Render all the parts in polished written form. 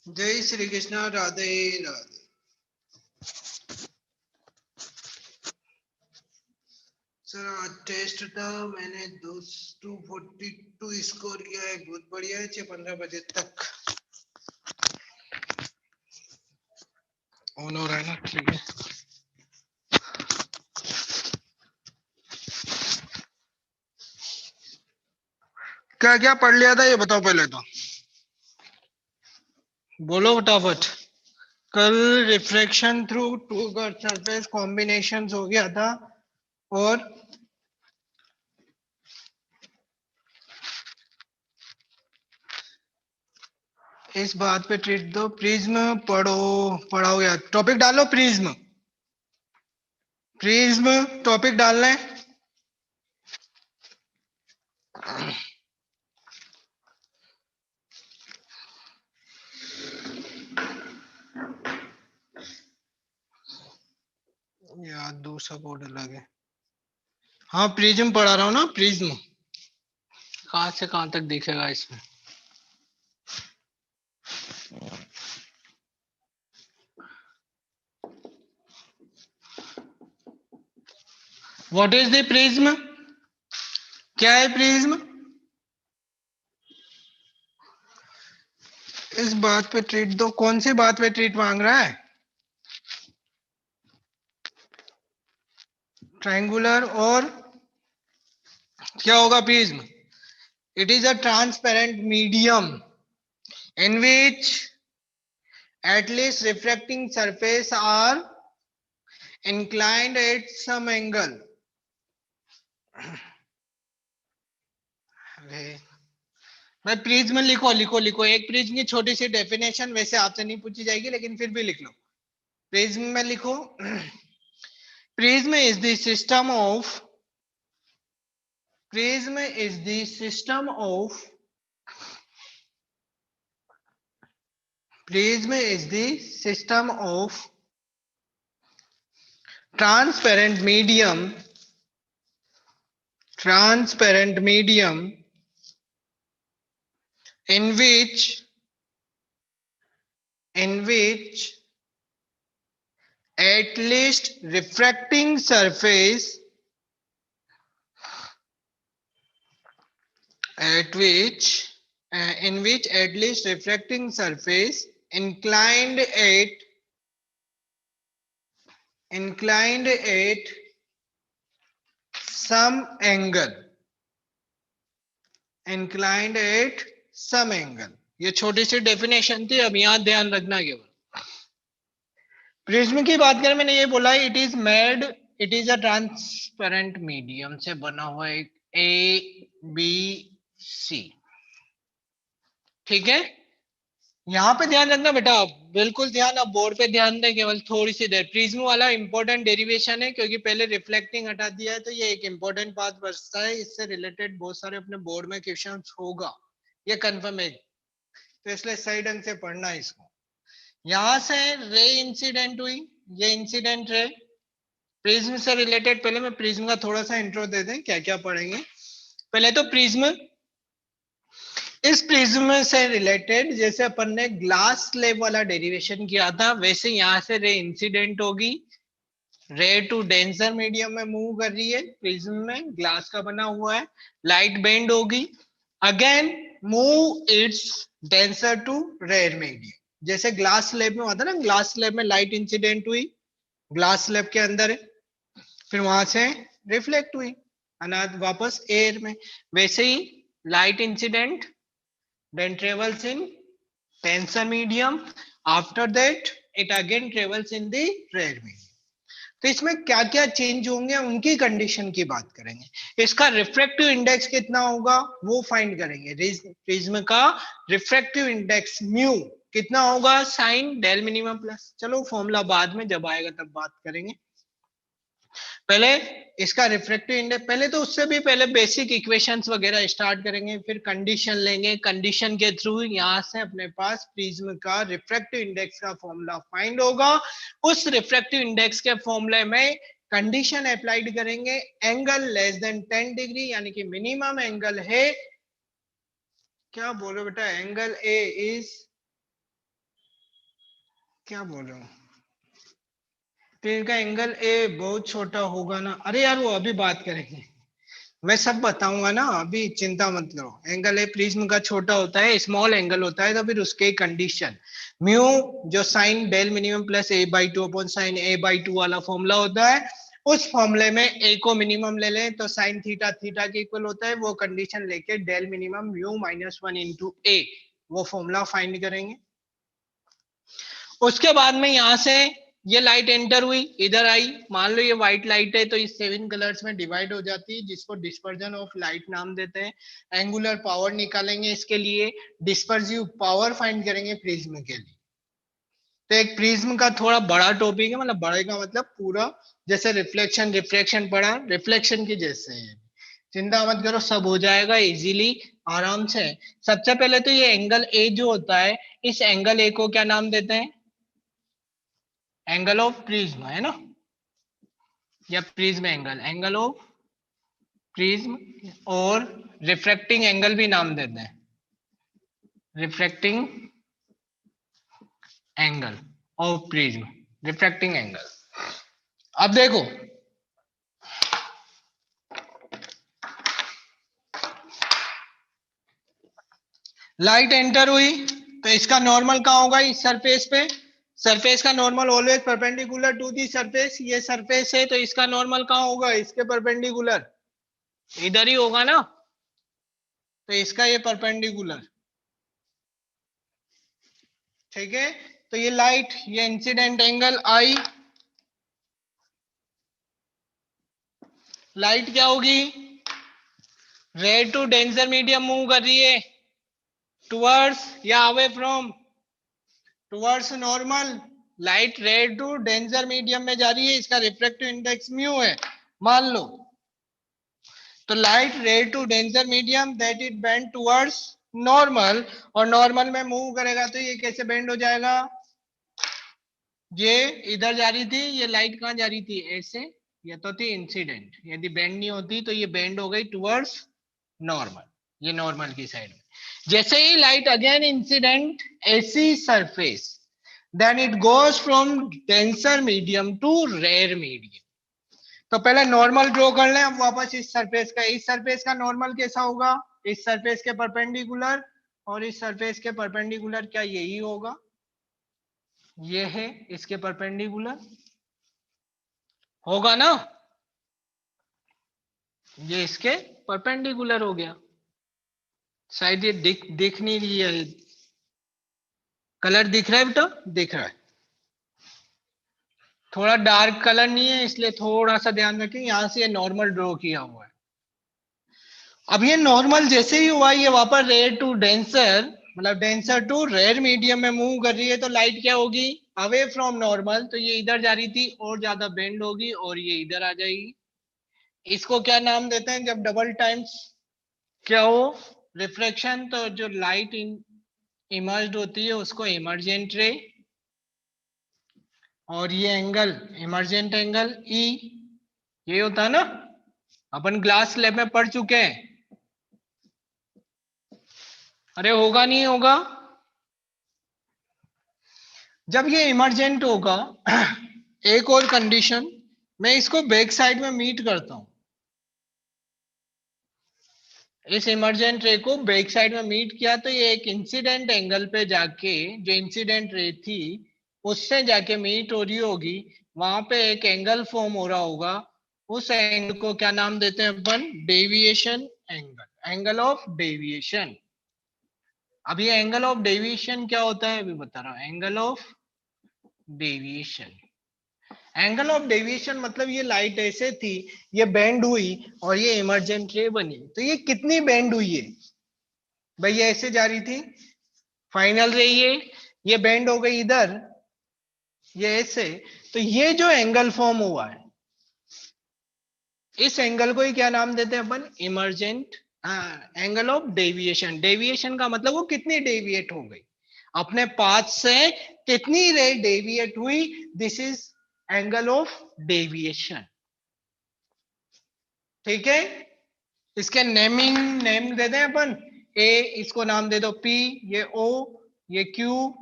जय श्री कृष्णा, राधे राधे। सर आज टेस्ट था, मैंने 242 स्कोर किया है, बहुत बढ़िया है। 15 बजे तक ऑन हो रहा है ना, ठीक है। क्या क्या पढ़ लिया था ये बताओ पहले तो, बोलो फटाफट। कल refraction through two surface combination हो गया था, और इस बात पे ट्रीट दो। प्रिज्म पढ़ाओ यार, टॉपिक डालो। प्रिज्म प्रिज्म टॉपिक डालना है। यार दूसरा बोर्ड अलग है। हाँ प्रिज्म पढ़ा रहा हूँ ना, प्रिज्म। कहाँ से कहाँ तक दिखेगा इसमें? What is the prism? क्या है प्रिज्म? इस बात पे ट्रीट दो। कौन सी बात पे ट्रीट मांग रहा है? ट्रायंगुलर और क्या होगा prism? It is a transparent medium in which at least refracting surface are inclined at some angle. अरे भाई प्रिज्म लिखो लिखो लिखो। एक प्रिज्म की छोटी सी डेफिनेशन वैसे आपसे नहीं पूछी जाएगी, लेकिन फिर भी लिख लो। प्रिज्म में लिखो, prism is the system of prism is the system of prism is the system of transparent medium in which at least refracting surface at which in which at least refracting surface inclined at some angle inclined at some angle। ये छोटी सी definition थी, अब यहां ध्यान रखना। केवल prism की बात करें, मैंने ये बोला it is a transparent medium से बना हुआ एक ए बी सी, ठीक है। यहाँ पे ध्यान रखना बेटा, बिल्कुल ध्यान। अब बोर्ड पे ध्यान दे केवल थोड़ी सी देर। प्रिज्म वाला इंपॉर्टेंट डेरिवेशन है, क्योंकि पहले रिफ्लेक्टिंग हटा दिया है, तो ये एक इंपॉर्टेंट बात बचता है। इससे रिलेटेड बहुत सारे अपने बोर्ड में क्वेश्चन होगा, ये कंफर्म है। तो इसलिए सही ढंग से पढ़ना है इसको। यहां से रे इंसिडेंट हुई, ये इंसिडेंट रे प्रिज्म से रिलेटेड। पहले मैं प्रिज्म का थोड़ा सा इंट्रो दे दें, क्या क्या पढ़ेंगे। पहले तो प्रिज्म, इस प्रिज्म से रिलेटेड जैसे अपन ने ग्लास स्लेब वाला डेरिवेशन किया था, वैसे यहां से रे इंसिडेंट होगी, रे टू डेंसर मीडियम में मूव कर रही है। प्रिज्म में ग्लास का बना हुआ है, लाइट बेंड होगी, again move its denser to rare medium. जैसे ग्लास स्लेब में होता है ना, ग्लास स्लेब में लाइट इंसिडेंट हुई, ग्लास स्लेब के अंदर है, फिर वहां से रिफ्लेक्ट हुई अनाथ वापस एयर में, वैसे ही light incident then travels in tensor medium, after that it again travels in the rare medium। तो इसमें क्या क्या चेंज होंगे उनकी कंडीशन की बात करेंगे। इसका रिफ्रैक्टिव इंडेक्स कितना होगा वो फाइंड करेंगे। प्रिज्म का रिफ्रैक्टिव इंडेक्स म्यू कितना होगा, साइन डेल मिनिमम प्लस। चलो फॉर्मूला बाद में जब आएगा तब बात करेंगे। पहले इसका रिफ्रैक्टिव इंडेक्स, पहले तो उससे भी पहले बेसिक इक्वेशंस वगैरह स्टार्ट करेंगे, फिर कंडीशन लेंगे। कंडीशन के थ्रू यहां से अपने पास प्रिज्म का रिफ्रैक्टिव इंडेक्स का फॉर्मूला फाइंड होगा। उस रिफ्रैक्टिव इंडेक्स के फॉर्मूले में कंडीशन अप्लाइड करेंगे, एंगल लेस देन 10 डिग्री यानी कि मिनिमम एंगल है। क्या बोलो बेटा, एंगल ए इज क्या बोल रहा हूँ, तो इनका एंगल ए बहुत छोटा होगा ना। अरे यार वो अभी बात करेंगे, मैं सब बताऊंगा ना, अभी चिंता मत लो। एंगल ए प्रिज्म का छोटा होता है, स्मॉल एंगल होता है, तो फिर उसके कंडीशन म्यू जो sine del minimum plus A by two upon sine A by two वाला फॉर्मूला होता है, उस फॉर्मूले में ए को मिनिमम ले लें तो साइन थीटा थीटा के इक्वल होता है, वो कंडीशन लेके del minimum mu minus one into a वो फॉर्मूला फाइंड करेंगे। उसके बाद में यहां से ये लाइट एंटर हुई, इधर आई, मान लो ये व्हाइट लाइट है तो इस 7 कलर्स में डिवाइड हो जाती है, जिसको डिस्पर्जन ऑफ लाइट नाम देते हैं। एंगुलर पावर निकालेंगे, इसके लिए डिस्पर्सिव पावर फाइंड करेंगे प्रिज्म के लिए। तो एक प्रिज्म का थोड़ा बड़ा टॉपिक है, मतलब बड़े का मतलब पूरा, जैसे रिफ्लेक्शन रिफ्रैक्शन पढ़ा, रिफ्लेक्शन की जैसे है। चिंता मत करो, सब हो जाएगा इजीली, आराम से। सबसे पहले तो ये एंगल ए जो होता है, इस एंगल ए को क्या नाम देते हैं, एंगल ऑफ प्रिज्म, है ना, या prism angle, angle of prism. और रिफ्रैक्टिंग एंगल भी नाम देते हैं, refracting angle of prism, refracting angle. अब देखो, लाइट एंटर हुई तो इसका नॉर्मल कहाँ होगा, इस सरफेस पे। सरफेस का normal always perpendicular to the surface, ये सरफेस है तो इसका नॉर्मल कहाँ होगा, इसके परपेंडिकुलर, इधर ही होगा ना, तो इसका ये परपेंडिकुलर, ठीक है। तो ये लाइट, ये इंसिडेंट एंगल आई, लाइट क्या होगी, rare to denser medium move कर रही है, टुवर्ड्स या away from, towards normal. Light rare to denser medium में जा रही है, इसका रिफ्रैक्टिव इंडेक्स म्यू है, मान लो। तो light rare to denser medium that it bend towards normal, और नॉर्मल में मूव करेगा तो ये कैसे बेंड हो जाएगा, ये इधर जा रही थी, ये लाइट कहाँ जा रही थी, ऐसे, ये तो थी इंसिडेंट, यदि बेंड नहीं होती तो ये बेंड हो गई टुवर्ड्स नॉर्मल, ये नॉर्मल की साइड में। जैसे ही लाइट अगेन इंसिडेंट ऐसी surface, then it goes from denser medium to rare medium. तो पहले नॉर्मल ड्रॉ कर लें, अब वापस इस सरफेस का, इस सरफेस का नॉर्मल कैसा होगा, इस सरफेस के परपेंडिकुलर, और इस सरफेस के परपेंडिकुलर क्या यही होगा, ये है इसके परपेंडिकुलर, होगा ना, ये इसके परपेंडिकुलर हो गया। शायद ये दिख नहीं रही है, कलर दिख रहा है बेटा, दिख रहा है, थोड़ा डार्क कलर नहीं है इसलिए थोड़ा सा ध्यान रखें, यहां से ये नॉर्मल ड्रॉ किया हुआ है। अब ये नॉर्मल जैसे ही हुआ, ये वापस रेयर टू डेंसर, मतलब डेंसर टू रेयर मीडियम में मूव कर रही है, तो लाइट क्या होगी, अवे फ्रॉम नॉर्मल, तो ये इधर जा रही थी और ज्यादा बेंड होगी और ये इधर आ जाएगी। इसको क्या नाम देते हैं, जब डबल टाइम्स क्या हो, रिफ्लेक्शन, तो जो लाइट इमर्ज्ड होती है उसको इमर्जेंट रे, और ये एंगल इमर्जेंट एंगल ई, ये होता है ना, अपन ग्लास लैब में पढ़ चुके हैं। अरे होगा नहीं होगा, जब ये इमर्जेंट होगा एक और कंडीशन, मैं इसको बैक साइड में मीट करता हूं, इस इमर्जेंट रे को बैक साइड में मीट किया तो ये एक इंसिडेंट एंगल पे जाके, जो इंसिडेंट रे थी उससे जाके मीट हो रही होगी, वहां पे एक एंगल फॉर्म हो रहा होगा, उस एंगल को क्या नाम देते हैं अपन, deviation angle, angle of deviation. अब ये एंगल ऑफ डेविएशन क्या होता है अभी बता रहा हूं, angle of deviation, angle of deviation मतलब ये लाइट ऐसे थी, ये बेंड हुई और ये इमर्जेंट रे बनी, तो ये कितनी बेंड हुई है भाई, ये ऐसे जा रही थी, फाइनल रे ये बेंड हो गई इधर, ये ऐसे, तो ये जो एंगल फॉर्म हुआ है, इस एंगल को ही क्या नाम देते हैं अपन, emergent angle of deviation. Deviation का मतलब वो कितनी डेविएट हो गई अपने पाथ से, कितनी रे डेविएट हुई, this is angle of deviation, ठीक है। इसके नेम दे दें अपन, ए इसको नाम दे दो पी, ये ओ, ये क्यू,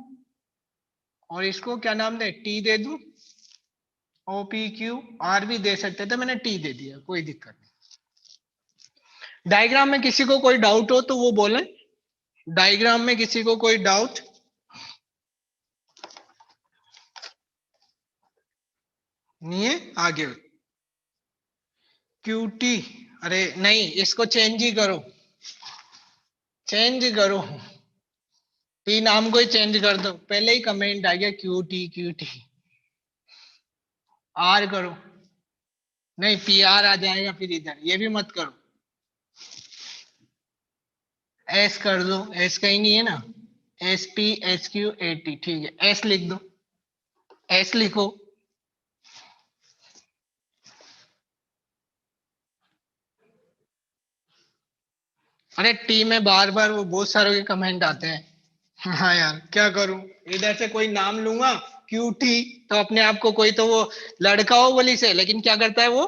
और इसको क्या नाम दे, टी दे दूं, ओ पी क्यू, आर भी दे सकते थे, मैंने टी दे दिया, कोई दिक्कत नहीं। डायग्राम में किसी को कोई डाउट हो तो वो बोले, डायग्राम में किसी को कोई डाउट नहीं है, आगे क्यूटी, अरे नहीं इसको चेंज ही करो, चेंज करो, टी नाम को ही चेंज कर दो, पहले ही कमेंट आ गया क्यूटी क्यूटी, आर करो, नहीं पी आर आ जाएगा फिर इधर, ये भी मत करो, एस कर दो, एस कहीं नहीं है ना, S P S Q A T, ठीक है एस लिख दो, एस लिखो, अरे टी में बार बार वो बहुत सारे के कमेंट आते हैं। हाँ यार क्या करूं, इधर से कोई नाम लूंगा क्यू टी, तो अपने आप को कोई तो वो लड़का हो बोली से, लेकिन क्या करता है वो,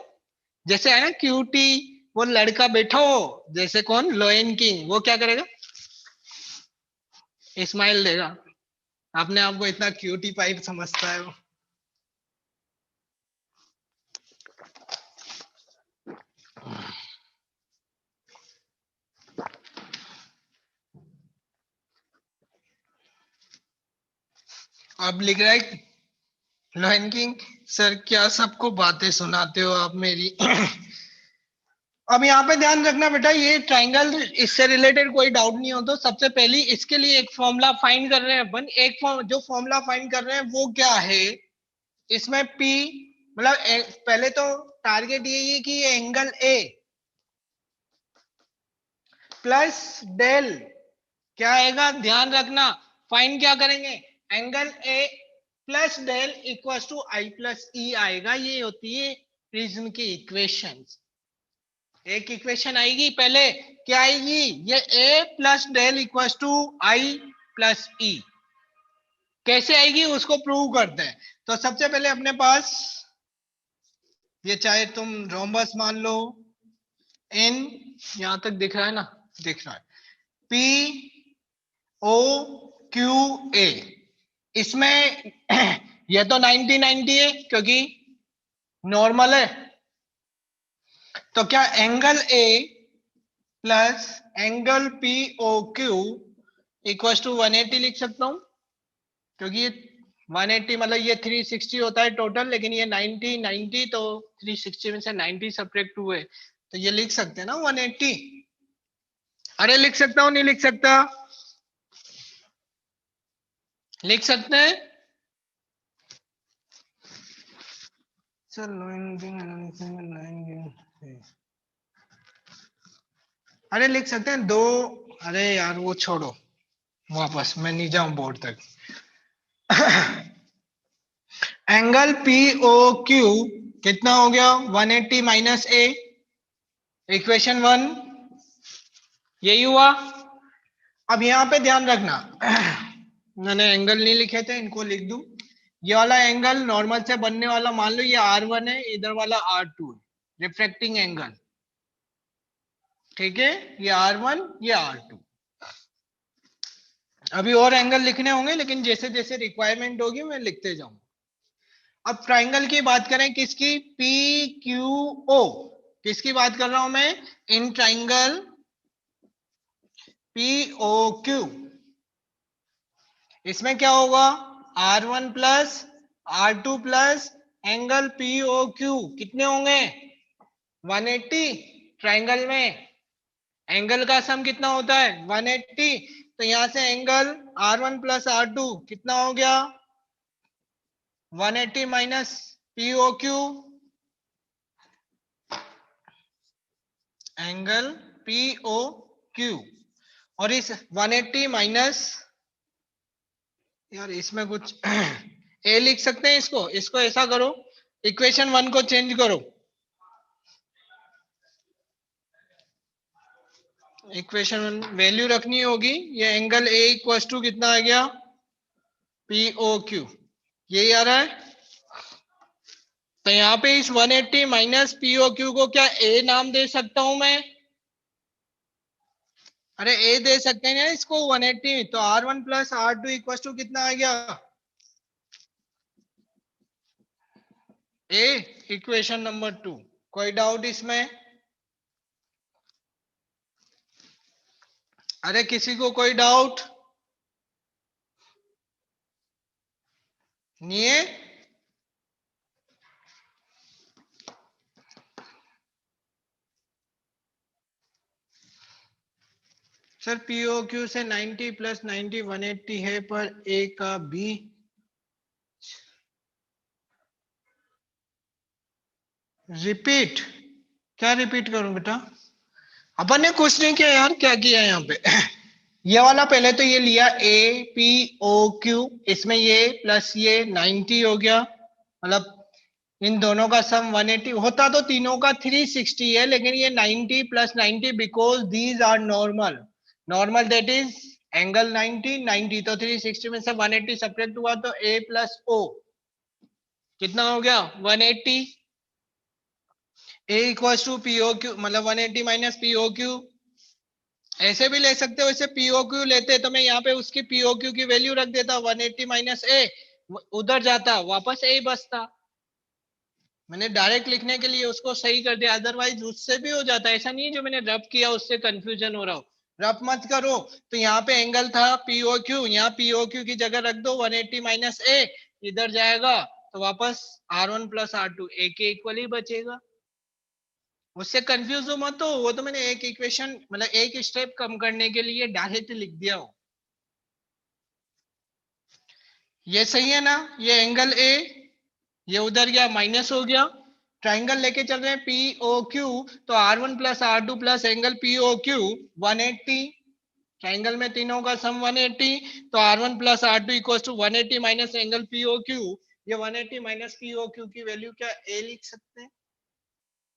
जैसे है ना क्यू टी, वो लड़का बैठा हो, जैसे कौन, लोयन किंग, वो क्या करेगा, स्माइल देगा, अपने आप को इतना क्यूटी पाइप समझता है वो। अब लिख रहा है लोयन किंग, सर क्या सबको बातें सुनाते हो आप मेरी। अब यहाँ पे ध्यान रखना बेटा, ये ट्राइंगल, इससे रिलेटेड कोई डाउट नहीं हो तो सबसे पहले इसके लिए एक फॉर्मूला फाइंड कर रहे हैं अपन, एक जो फॉर्मूला फाइंड कर रहे हैं वो क्या है, इसमें P मतलब पहले तो टारगेट यही है कि ये एंगल A प्लस डेल क्या आएगा, ध्यान रखना, फाइंड क्या करेंगे, angle A plus del equal to i plus e आएगा, ये होती है प्रिज्म की इक्वेशंस। एक इक्वेशन आएगी पहले, क्या आएगी, ये A plus del equal to i plus e, कैसे आएगी उसको प्रूव करते हैं। तो सबसे पहले अपने पास ये, चाहे तुम रोम्बस मान लो, एन यहां तक दिख रहा है ना, दिख रहा है, पी ओ क्यू ए, इसमें ये तो 90 90 है क्योंकि नॉर्मल है, तो क्या angle A plus angle P O Q equal to 180 लिख सकता हूं, क्योंकि ये 180 मतलब ये 360 होता है टोटल, लेकिन ये 90 90, तो 360 में से 90 सब्ट्रैक्ट हुए, तो ये लिख सकते हैं ना 180। अरे लिख सकता हूं, नहीं लिख सकता, लिख सकते हैं, अरे लिख सकते हैं दो, अरे यार वो छोड़ो, वापस मैं नहीं जाऊं बोर्ड तक। एंगल पी ओ क्यू कितना हो गया, 180 माइनस ए, इक्वेशन 1 यही हुआ। अब यहाँ पे ध्यान रखना, मैंने एंगल नहीं लिखे थे, इनको लिख दूं, ये वाला एंगल नॉर्मल से बनने वाला, मान लो ये R1 है, इधर वाला R2 है, रिफ्रैक्टिंग एंगल, ठीक है, ये R1 ये R2। अभी और एंगल लिखने होंगे, लेकिन जैसे जैसे रिक्वायरमेंट होगी मैं लिखते जाऊंगा। अब ट्राइंगल की बात करें, किसकी, पी क्यू ओ, किसकी बात कर रहा हूं मैं, in triangle P O Q, इसमें क्या होगा, R1 plus R2 plus angle P O Q कितने होंगे, 180, ट्राइंगल में एंगल का सम कितना होता है 180, तो यहां से एंगल R1 प्लस R2 कितना हो गया, 180 minus P O Q, angle P O Q, और इस 180 माइनस, यार इसमें कुछ ए लिख सकते हैं, इसको इसको ऐसा करो, इक्वेशन 1 को चेंज करो, इक्वेशन 1 वैल्यू रखनी होगी, ये एंगल ए इक्वल टू कितना आ गया, पी ओ क्यू, यही आ रहा है। तो यहाँ पे इस 180 माइनस पी ओ क्यू को क्या ए नाम दे सकता हूं मैं, अरे ए दे सकते हैं ना इसको 180, तो R1 plus R2 equal to कितना आ गया, ए इक्वेशन नंबर 2, कोई डाउट इसमें? अरे किसी को कोई डाउट नहीं है? सर पीओक्यू से 90 प्लस 90 180 है, पर ए का बी रिपीट, क्या रिपीट करूं बेटा? अपन ने कुछ नहीं किया यार, क्या किया यहाँ पे? ये वाला पहले तो ये लिया ए पी ओ क्यू, इसमें ये प्लस ये 90 हो गया, मतलब इन दोनों का सम 180 होता तो तीनों का 360 है, लेकिन ये 90 plus 90 because these are normal, normal that is angle 90 90, तो 360 में से 180 सब्ट्रैक्ट हुआ तो ए प्लस ओ कितना हो गया 180। ए इक्वल्स टू पीओ क्यू, मतलब 180 माइनस पीओ क्यू। ऐसे भी ले सकते हो, वैसे पीओ क्यू लेते तो मैं यहाँ पे उसकी पीओ क्यू की वैल्यू रख देता 180 माइनस ए, उधर जाता वापस ए बचता। मैंने डायरेक्ट लिखने के लिए उसको सही कर दिया, अदरवाइज उससे भी हो जाता, ऐसा नहीं है जो मैंने रब किया उससे कंफ्यूजन हो रहा हो, रब मत करो। तो यहाँ पे एंगल था पीओ क्यू, यहाँ पीओ क्यू की जगह रख दो 180 माइनस ए, इधर जाएगा तो वापस R1 प्लस R2 ए के इक्वल ही बचेगा। उससे कंफ्यूज हो मत हो, वो तो मैंने एक इक्वेशन मतलब एक स्टेप कम करने के लिए डायरेक्ट लिख दिया हो। ये सही है ना? ये एंगल ए, ये उधर गया माइनस हो गया, ट्राइंगल लेके चल रहे हैं पी ओ क्यू, तो R1 plus R2 plus angle P O Q 180, triangle में तीनों का सम 180, तो R1 plus R2 equal to 180 minus angle P O Q, ये 180 माइनस पी ओ क्यू की वैल्यू क्या ए लिख सकते हैं,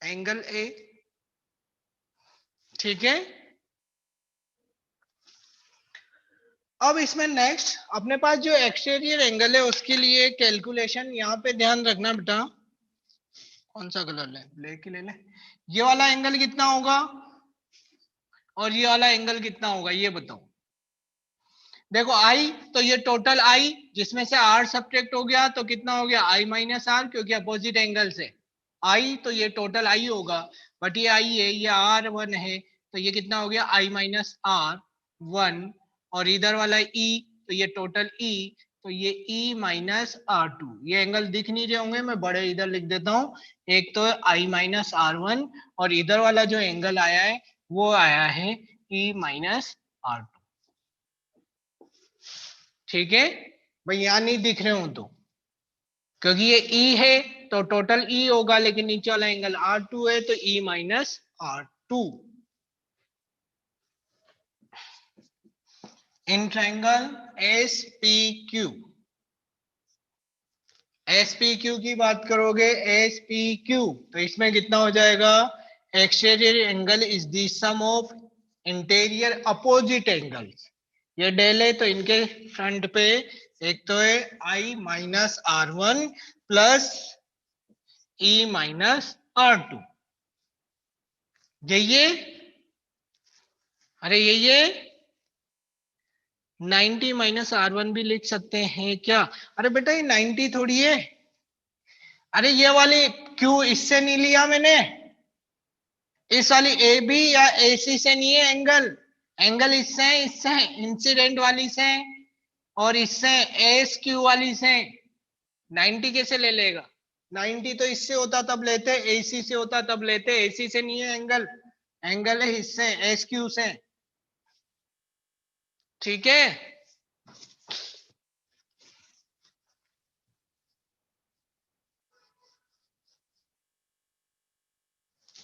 एंगल ए। ठीक है, अब इसमें नेक्स्ट अपने पास जो एक्सटीरियर एंगल है उसके लिए कैलकुलेशन यहाँ पे ध्यान रखना बेटा। कौन सा कलर ले, ब्लैक ही ले ले। ये वाला एंगल कितना होगा और ये वाला एंगल कितना होगा ये बताओ। देखो आई, तो ये टोटल आई जिसमें से आर सब्ट्रैक्ट हो गया तो कितना हो गया आई माइनस आर, क्योंकि अपोजिट एंगल से आई, तो ये टोटल आई होगा, बट ये आई है, ये R1 है, तो ये कितना हो गया आई माइनस R1, और इधर वाला ई, तो ये टोटल ई, तो ये ई माइनस R2। ये एंगल दिख नहीं रहे होंगे, मैं बड़े इधर लिख देता हूं, एक तो आई माइनस R1 और इधर वाला जो एंगल आया है वो आया है ई माइनस R2। ठीक है भाई, यहां नहीं दिख रहे हो तो, क्योंकि ये ई है तो टोटल ई होगा, लेकिन नीचे वाला एंगल R2 है तो e minus R2 in triangle S P Q. S P Q की बात करोगे, एस पी क्यू, तो इसमें कितना हो जाएगा, exterior angle is the sum of interior opposite angles. ये डेल है तो इनके फ्रंट पे एक तो है i minus R1 plus e minus R2, यही है। अरे यही है, 90 माइनस R1 भी लिख सकते हैं क्या? अरे बेटा ये 90 थोड़ी है, अरे ये वाली क्यू इससे नहीं लिया मैंने, इस वाली ए बी या ए सी से नहीं है एंगल, एंगल इससे है, इससे इंसिडेंट वाली से, और इससे एस क्यू वाली से। 90 कैसे ले लेगा? 90 तो इससे होता तब लेते, एसी से होता तब लेते, एसी से नहीं है एंगल, एंगल है इससे एस क्यू से। ठीक है,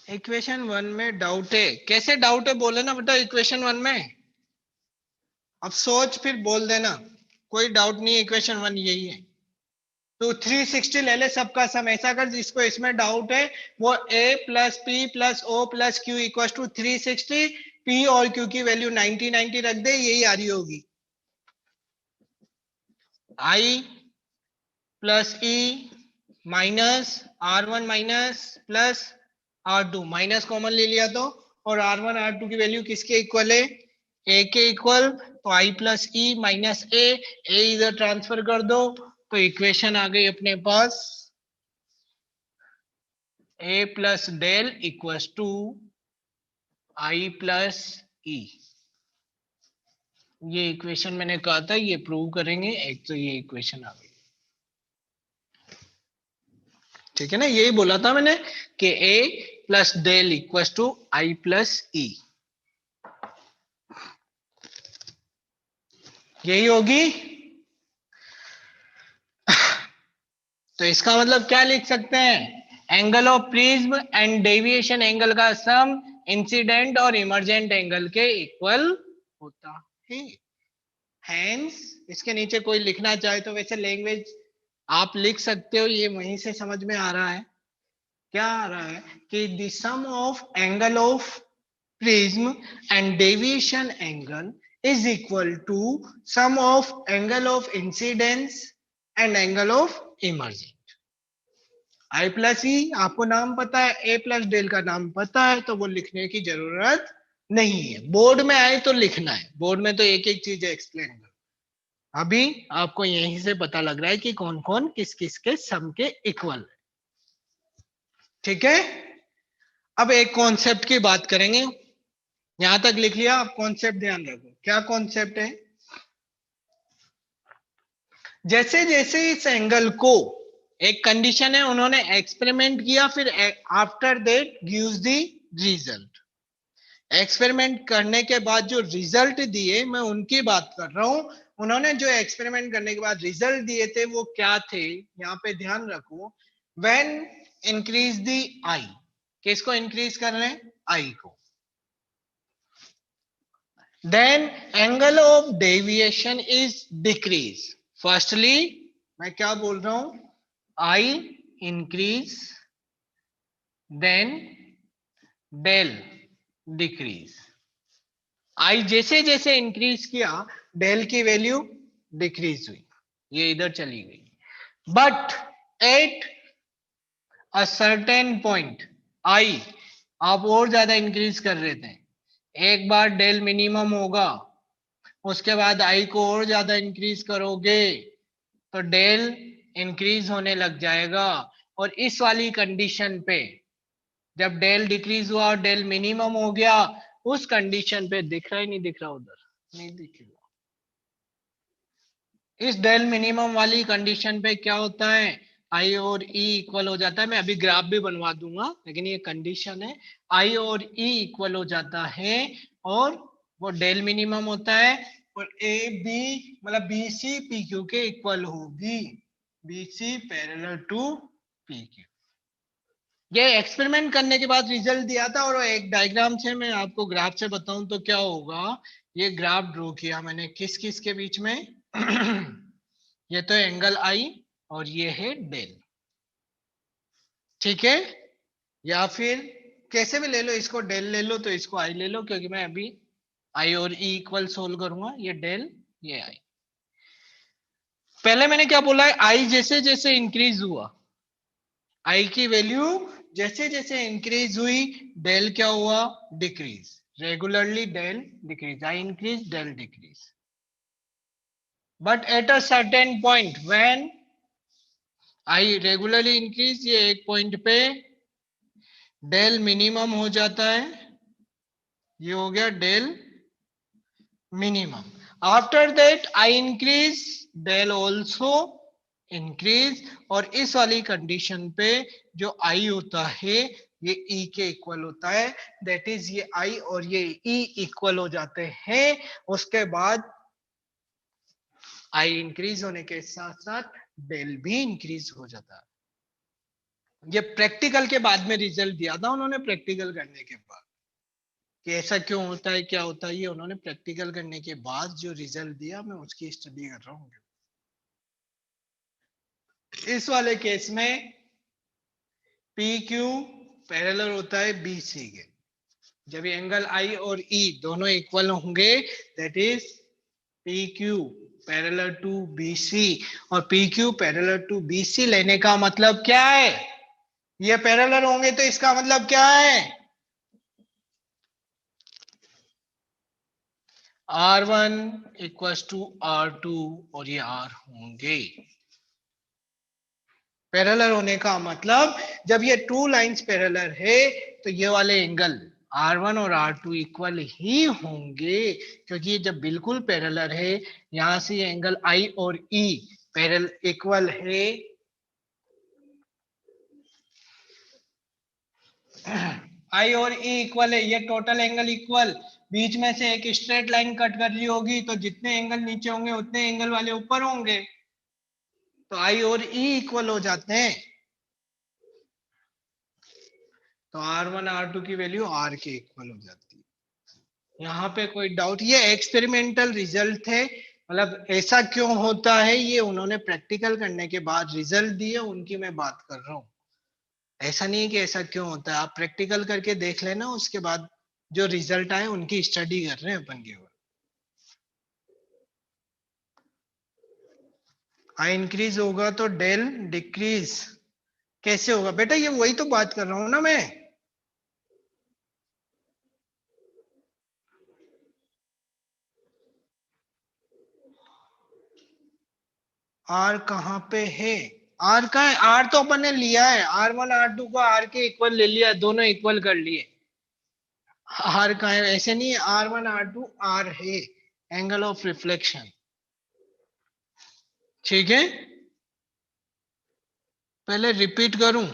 इक्वेशन 1 में डाउट है? कैसे डाउट है बोले ना बेटा इक्वेशन 1 में, अब सोच फिर बोल देना, कोई डाउट नहीं, इक्वेशन 1 यही है। तो 360 ले ले सबका सम, ऐसा कर जिसको इसमें डाउट है वो a plus P plus O plus Q equal to 360, p और q की वैल्यू 90 90 रख दे, यही आ रही होगी, i plus e minus R1 minus plus R2, minus common ले लिया तो, और R1 R2 की वैल्यू किसके इक्वल है, a के इक्वल, तो i plus e minus a इधर ट्रांसफर कर दो, तो इक्वेशन आ गई अपने पास a plus del equals to i plus e. ये इक्वेशन मैंने कहा था ये प्रूव करेंगे, एक तो ये इक्वेशन आ गई, ठीक है ना। यही बोला था मैंने कि a plus del equals to i plus e, यही होगी। तो इसका मतलब क्या लिख सकते हैं, angle of prism and deviation angle का सम इंसिडेंट और इमर्जेंट एंगल के इक्वल होता है। हैंस इसके नीचे कोई लिखना चाहे तो वैसे लैंग्वेज आप लिख सकते हो, ये वहीं से समझ में आ रहा है। क्या आ रहा है कि the sum of angle of prism and deviation angle is equal to sum of angle of incidence and angle of emergent. I plus e आपको नाम पता है, ए प्लस डेल का नाम पता है, तो वो लिखने की जरूरत नहीं है। बोर्ड में आए तो लिखना है, बोर्ड में तो एक एक चीज एक्सप्लेन करो। अभी आपको यहीं से पता लग रहा है कि कौन कौन किस किस के सम के इक्वल है, ठीक है। अब एक कॉन्सेप्ट की बात करेंगे, यहां तक लिख लिया, आप कॉन्सेप्ट ध्यान रखो। क्या कॉन्सेप्ट है, जैसे जैसे इस एंगल को, एक कंडीशन है उन्होंने एक्सपेरिमेंट किया, फिर after that gives the result. Experiment करने के बाद जो रिजल्ट दिए, मैं उनकी बात कर रहा हूं। उन्होंने जो एक्सपेरिमेंट करने के बाद रिजल्ट दिए थे वो क्या थे, यहाँ पे ध्यान रखो। व्हेन इंक्रीज द आई, किसको इंक्रीज कर रहे हैं, आई को, then angle of deviation is decrease. Firstly मैं क्या बोल रहा हूं, I increase then del decrease। I जैसे जैसे इंक्रीज किया डेल की वैल्यू डिक्रीज हुई, ये इधर चली गई। But at a certain point I, आप और ज्यादा इंक्रीज कर रहे थे, एक बार डेल मिनिमम होगा, उसके बाद आई को और ज्यादा इंक्रीज करोगे तो डेल इंक्रीज होने लग जाएगा। और इस वाली कंडीशन पे जब डेल डिक्रीज हुआ और डेल मिनिमम हो गया, उस कंडीशन पे दिख रहा ही नहीं, दिख रहा उधर नहीं दिख रहा, इस डेल मिनिमम वाली कंडीशन पे क्या होता है, आई और ई इक्वल हो जाता है। मैं अभी ग्राफ भी बनवा दूंगा, लेकिन ये कंडीशन है, आई और ई इक्वल हो जाता है और वो डेल मिनिमम होता है, और ए बी मतलब बी सी पी क्यू के इक्वल होगी, B C parallel to P Q. ये एक्सपेरिमेंट करने के बाद रिजल्ट दिया था, और एक डायग्राम से मैं आपको ग्राफ से बताऊं तो क्या होगा। ये ग्राफ ड्रॉ किया मैंने किस किस के बीच में ये तो एंगल आई और ये है डेल, ठीक है। या फिर कैसे भी ले लो, इसको डेल ले लो तो इसको आई ले लो, क्योंकि मैं अभी आई और ई इक्वल सोल्व करूंगा। ये डेल ये आई, पहले मैंने क्या बोला है, आई जैसे जैसे इंक्रीज हुआ, आई की वैल्यू जैसे जैसे इंक्रीज हुई, डेल क्या हुआ, decrease. Regularly del decrease, i increase del decrease. But at a certain point when i regularly increase, ये एक पॉइंट पे डेल मिनिमम हो जाता है, ये हो गया del minimum. After that i increase, del also increase, और इस वाली कंडीशन पे जो आई होता है ये ई के इक्वल होता है, दैट इज ये आई और ये ई इक्वल हो जाते हैं। उसके बाद आई इंक्रीज होने के साथ साथ डेल भी इंक्रीज हो जाता है। ये प्रैक्टिकल के बाद में रिजल्ट दिया था उन्होंने, प्रैक्टिकल करने के बाद कि ऐसा क्यों होता है क्या होता है, ये उन्होंने प्रैक्टिकल करने के बाद जो रिजल्ट दिया, मैं उसकी स्टडी कर रहा हूँ। इस वाले केस में पी क्यू पैरेलल होता है बी सी के, जब ये एंगल आई और ई दोनों इक्वल होंगे, that is P Q parallel to B C. और P Q parallel to B C लेने का मतलब क्या है, ये पैरेलल होंगे तो इसका मतलब क्या है, R1 इक्वल टू R2 और ये R होंगे। पैरेलल होने का मतलब जब ये टू लाइंस पैरेलल है तो ये वाले एंगल R1 और R2 इक्वल ही होंगे, क्योंकि जब बिल्कुल पैरेलल है, यहां से ये एंगल I और E पैरेलल इक्वल है। I और E इक्वल है, ये टोटल एंगल इक्वल, बीच में से एक स्ट्रेट लाइन कट कर ली होगी, तो जितने एंगल नीचे होंगे उतने एंगल वाले ऊपर होंगे, तो I और E इक्वल हो जाते हैं। तो R1 R2 की वैल्यू R के इक्वल हो जाती है। यहाँ पे कोई डाउट? ये एक्सपेरिमेंटल रिजल्ट थे, मतलब ऐसा क्यों होता है ये उन्होंने प्रैक्टिकल करने के बाद रिजल्ट दिए, उनकी मैं बात कर रहा हूँ। ऐसा नहीं है कि ऐसा क्यों होता है, आप प्रैक्टिकल करके देख लेना, उसके बाद जो रिजल्ट आए उनकी स्टडी कर रहे हैं अपन केवल। आई इंक्रीज होगा तो डेल डिक्रीज कैसे होगा बेटा? ये वही तो बात कर रहा हूं ना मैं। आर कहाँ पे है? आर का है, आर तो अपन ने लिया है, R1 R2 को आर के इक्वल ले लिया, दोनों इक्वल कर लिए। आर का है, ऐसे नहीं है, R1 R2 आर है, एंगल ऑफ रिफ्लेक्शन। ठीक है, पहले रिपीट करूं?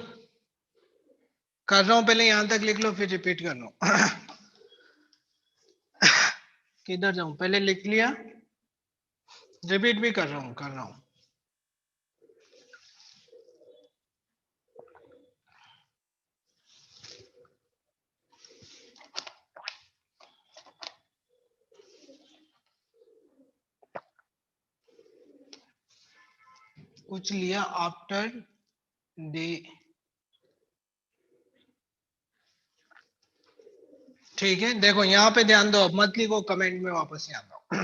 कर रहा हूं, पहले यहां तक लिख लो फिर रिपीट कर रहा हूं। किधर जाऊं? पहले लिख लिया, रिपीट भी कर रहा हूं। कुछ लिया आफ्टर डे। ठीक है, देखो यहाँ पे ध्यान दो, मत लिखो कमेंट में, वापस यहाँ दो।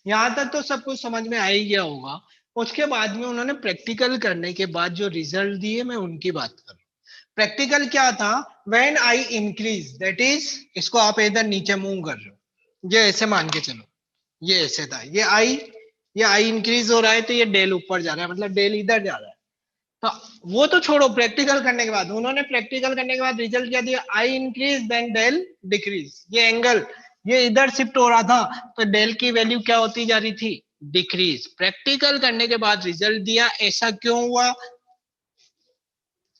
यहाँ तक तो सब कुछ समझ में आ ही गया होगा। उसके बाद में उन्होंने प्रैक्टिकल करने के बाद जो रिजल्ट दिए, मैं उनकी बात कर रहा हूँ। प्रैक्टिकल क्या था? When I increase, that is, इसको आप इधर नीचे मूव कर रहे हो, ये ऐसे मान के चलो, ये ऐसे था, ये आई इंक्रीज हो रहा है तो ये डेल ऊपर जा रहा है, मतलब डेल इधर जा रहा है। तो वो तो छोड़ो, प्रैक्टिकल करने के बाद उन्होंने प्रैक्टिकल करने के बाद रिजल्ट क्या दिया? I increase then del decrease. ये एंगल ये इधर शिफ्ट हो रहा था, तो डेल की वैल्यू क्या होती जा रही थी? डिक्रीज। प्रैक्टिकल करने के बाद रिजल्ट दिया, ऐसा क्यों हुआ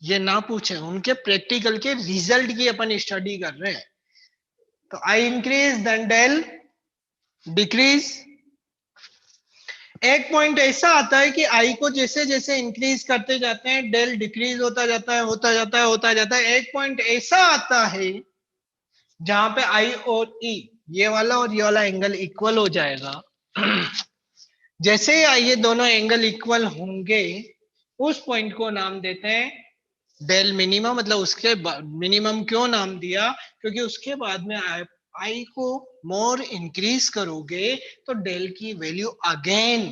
ये ना पूछे, उनके प्रैक्टिकल के रिजल्ट की अपन स्टडी कर रहे हैं। तो i increase then del decrease. एक पॉइंट ऐसा आता है कि आई को जैसे जैसे इंक्रीज करते जाते हैं, डेल डिक्रीज होता जाता है, होता जाता है, होता जाता है। एक पॉइंट ऐसा आता है जहां पे आई और ई, ये वाला और ये वाला एंगल इक्वल हो जाएगा। जैसे ही ये दोनों एंगल इक्वल होंगे, उस पॉइंट को नाम देते हैं डेल मिनिमम। मतलब उसके मिनिमम क्यों नाम दिया? क्योंकि उसके बाद में आई को मोर इंक्रीज करोगे तो डेल की वैल्यू अगेन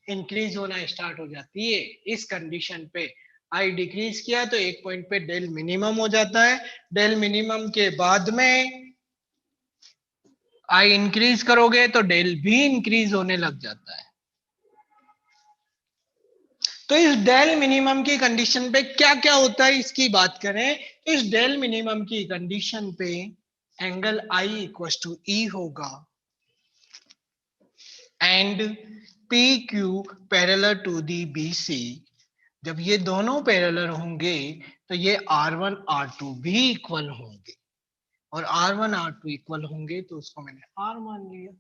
इंक्रीज होना स्टार्ट हो जाती है। इस कंडीशन पे आई डिक्रीज किया तो एक पॉइंट पे डेल मिनिमम हो जाता है, डेल मिनिमम के बाद में आई इंक्रीज करोगे तो डेल भी इंक्रीज होने लग जाता है। तो इस डेल मिनिमम की कंडीशन पे क्या क्या होता है इसकी बात करें, तो इस डेल मिनिमम की कंडीशन पे angle i equal to e होगा and P Q parallel to the B C. जब ये दोनों पैरेलल होंगे तो ये R1 R2 भी इक्वल होंगे, और R1 R2 इक्वल होंगे तो उसको मैंने R मान लिया।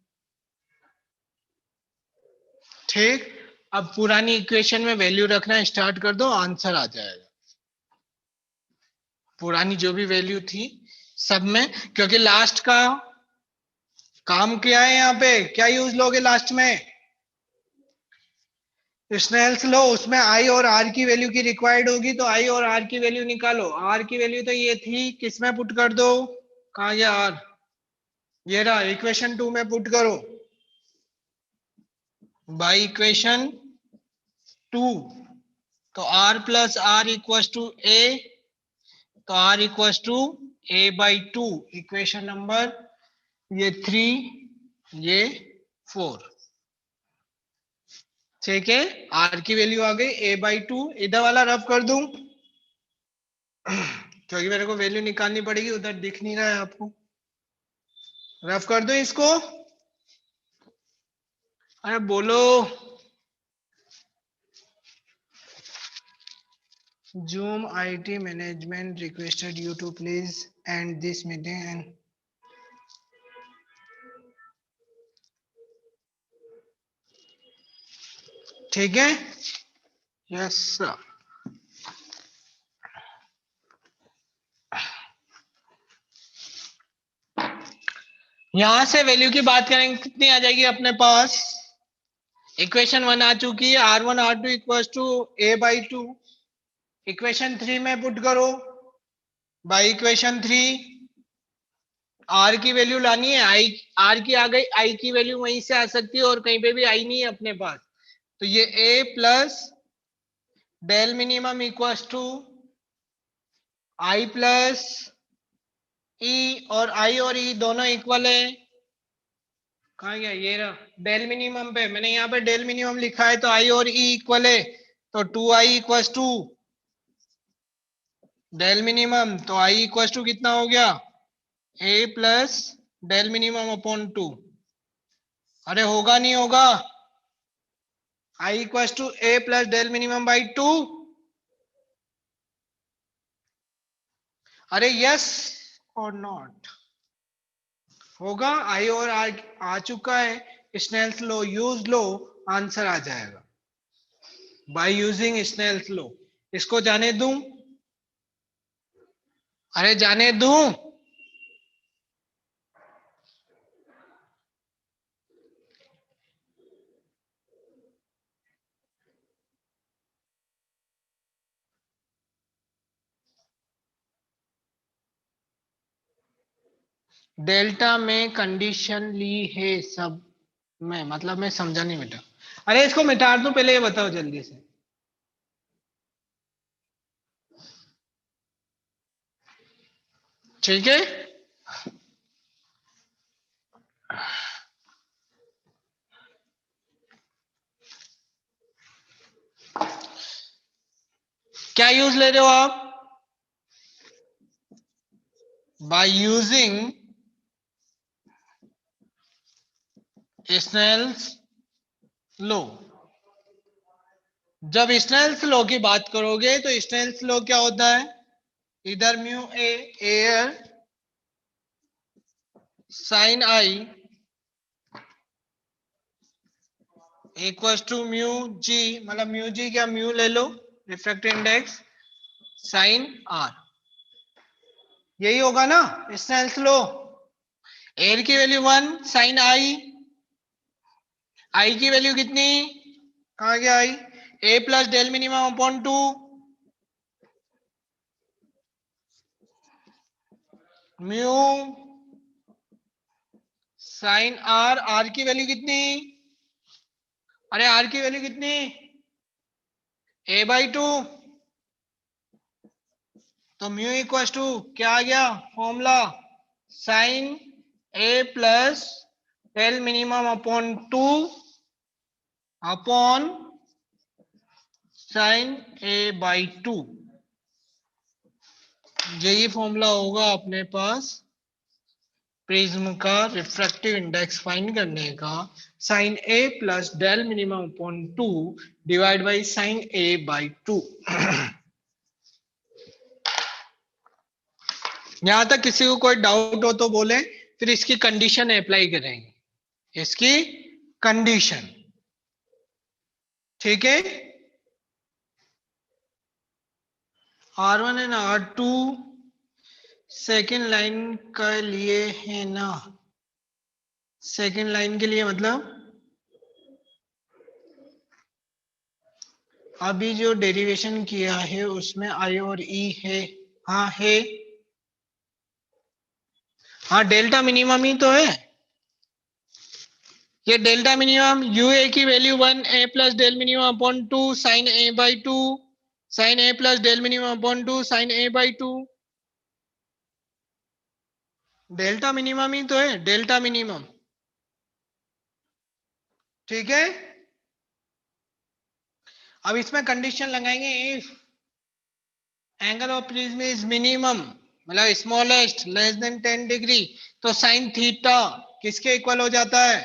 ठीक, अब पुरानी इक्वेशन में वैल्यू रखना स्टार्ट कर दो, आंसर आ जाएगा। पुरानी जो भी वैल्यू थी सब में, क्योंकि लास्ट का काम क्या है, यहाँ पे क्या यूज लोगे लास्ट में? स्नेल्स लो, उसमें आई और आर की वैल्यू की रिक्वायर्ड होगी, तो आई और आर की वैल्यू निकालो। आर की वैल्यू तो ये थी, किसमें पुट कर दो? कहा ये आर, ये रहा, इक्वेशन 2 में पुट करो बाई इक्वेशन 2। तो r plus r equal to a, तो r equal to a by 2, equation number ये 3, ये 4। ठीक है, आर की वैल्यू आ गई a/2। इधर वाला रफ कर दूं क्योंकि मेरे को वैल्यू निकालनी पड़ेगी, उधर दिख नहीं रहा है आपको। रफ कर दूं इसको? अरे बोलो। Zoom IT management requested you to please end this meeting and ठीक है, यस सर। यहां से वैल्यू की बात करेंगे, कितनी आ जाएगी अपने पास? इक्वेशन 1 आ चुकी है, R1 R2 equal to a/2। Equation 3 में पुट करो, बाई इक्वेशन 3 आर की वैल्यू लानी है। आई आर की आ गई, आई की वैल्यू वहीं से आ सकती है और कहीं पे भी आई नहीं है अपने पास। तो ये a plus del minimum equal to i plus e, और आई और ई दोनों इक्वल है। कहा गया? ये रहा डेल मिनिमम पे, मैंने यहाँ पे डेल मिनिमम लिखा है, तो आई और ई इक्वल है, तो 2i equal to del minimum, तो आई इक्वल टू कितना हो गया? a plus del minimum upon 2। अरे होगा नहीं होगा? I equal to a plus del minimum by 2। अरे यस और नॉट? होगा। आई और आर आ चुका है, स्नेल्स लॉ यूज लो, आंसर आ जाएगा बाय यूजिंग स्नेल्स लॉ। इसको जाने दूं? अरे जाने दूं? डेल्टा में कंडीशन ली है सब में, मतलब मैं समझा नहीं बेटा। अरे इसको मिटा दूं, पहले ये बताओ जल्दी से। ठीक है, क्या यूज ले रहे हो आप? By using Snell's law. जब स्नेल्स लॉ की बात करोगे तो स्नेल्स लॉ क्या होता है? इधर mu a air sine i equal to mu g, मतलब म्यू जी क्या, म्यू ले लो रिफ्रैक्टिव इंडेक्स साइन आर, यही होगा ना स्नेल्स लॉ। एयर की वैल्यू 1, साइन आई, आई की वैल्यू कितनी? कहा गया i? A plus del minimum upon 2 mu sine r. R की वैल्यू कितनी? अरे आर की वैल्यू कितनी? a/2। तो म्यू इक्वल टू क्या आ गया formula? Sine a plus del minimum upon 2 upon sine a/2। यही फॉर्मूला होगा अपने पास प्रिज्म का रिफ्रैक्टिव इंडेक्स फाइंड करने का। Sine a plus del minimum upon 2 divide by sine a/2। यहां तक किसी को कोई डाउट हो तो बोले, फिर इसकी कंडीशन अप्लाई करेंगे, इसकी कंडीशन। ठीक है, R1 and R2 second line के लिए है ना? सेकेंड लाइन के लिए मतलब अभी जो डेरिवेशन किया है उसमें आई और ई है। हाँ है। हाँ डेल्टा मिनिमम ही तो है ये। डेल्टा मिनिमम यू ए की value 1 a plus del minimum upon 2 sine a/2, sine a plus del minimum upon 2 sine a/2। Delta minimum ही तो है, डेल्टा मिनिमम। ठीक है, अब इसमें कंडीशन लगाएंगे, if angle of prism is minimum मतलब स्मॉलेस्ट लेस देन 10 डिग्री, तो साइन थीटा किसके इक्वल हो जाता है?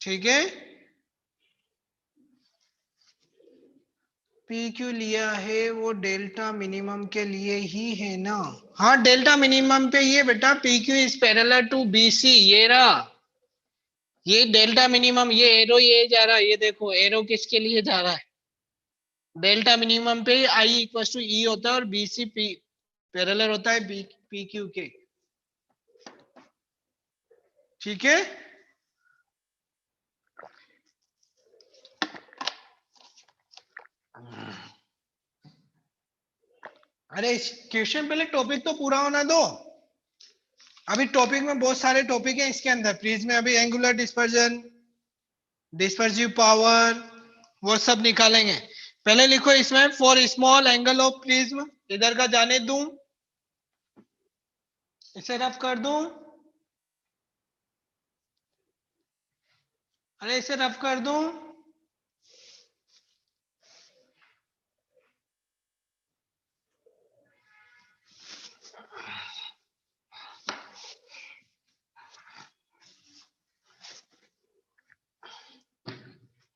ठीक है, पी क्यू लिया है वो डेल्टा मिनिमम के लिए ही है ना? हाँ डेल्टा मिनिमम पे ये बेटा, P Q is parallel to B C, ये रहा, ये डेल्टा मिनिमम, ये एरो ये जा रहा है, ये देखो एरो किसके लिए जा रहा है? डेल्टा मिनिमम पे आई इक्वल टू ई होता है और बी सी पी पैरेलल होता है बी पी क्यू के। ठीक है, अरे क्वेश्चन पहले टॉपिक तो पूरा होना दो। अभी टॉपिक में बहुत सारे टॉपिक हैं इसके अंदर, प्रिज्म में अभी एंगुलर डिस्पर्जन, डिस्पर्सिव पावर, वो सब निकालेंगे। पहले लिखो इसमें for small angle of prism, इधर का जाने दूं, इसे रफ कर दूं, अरे इसे रफ कर दूं,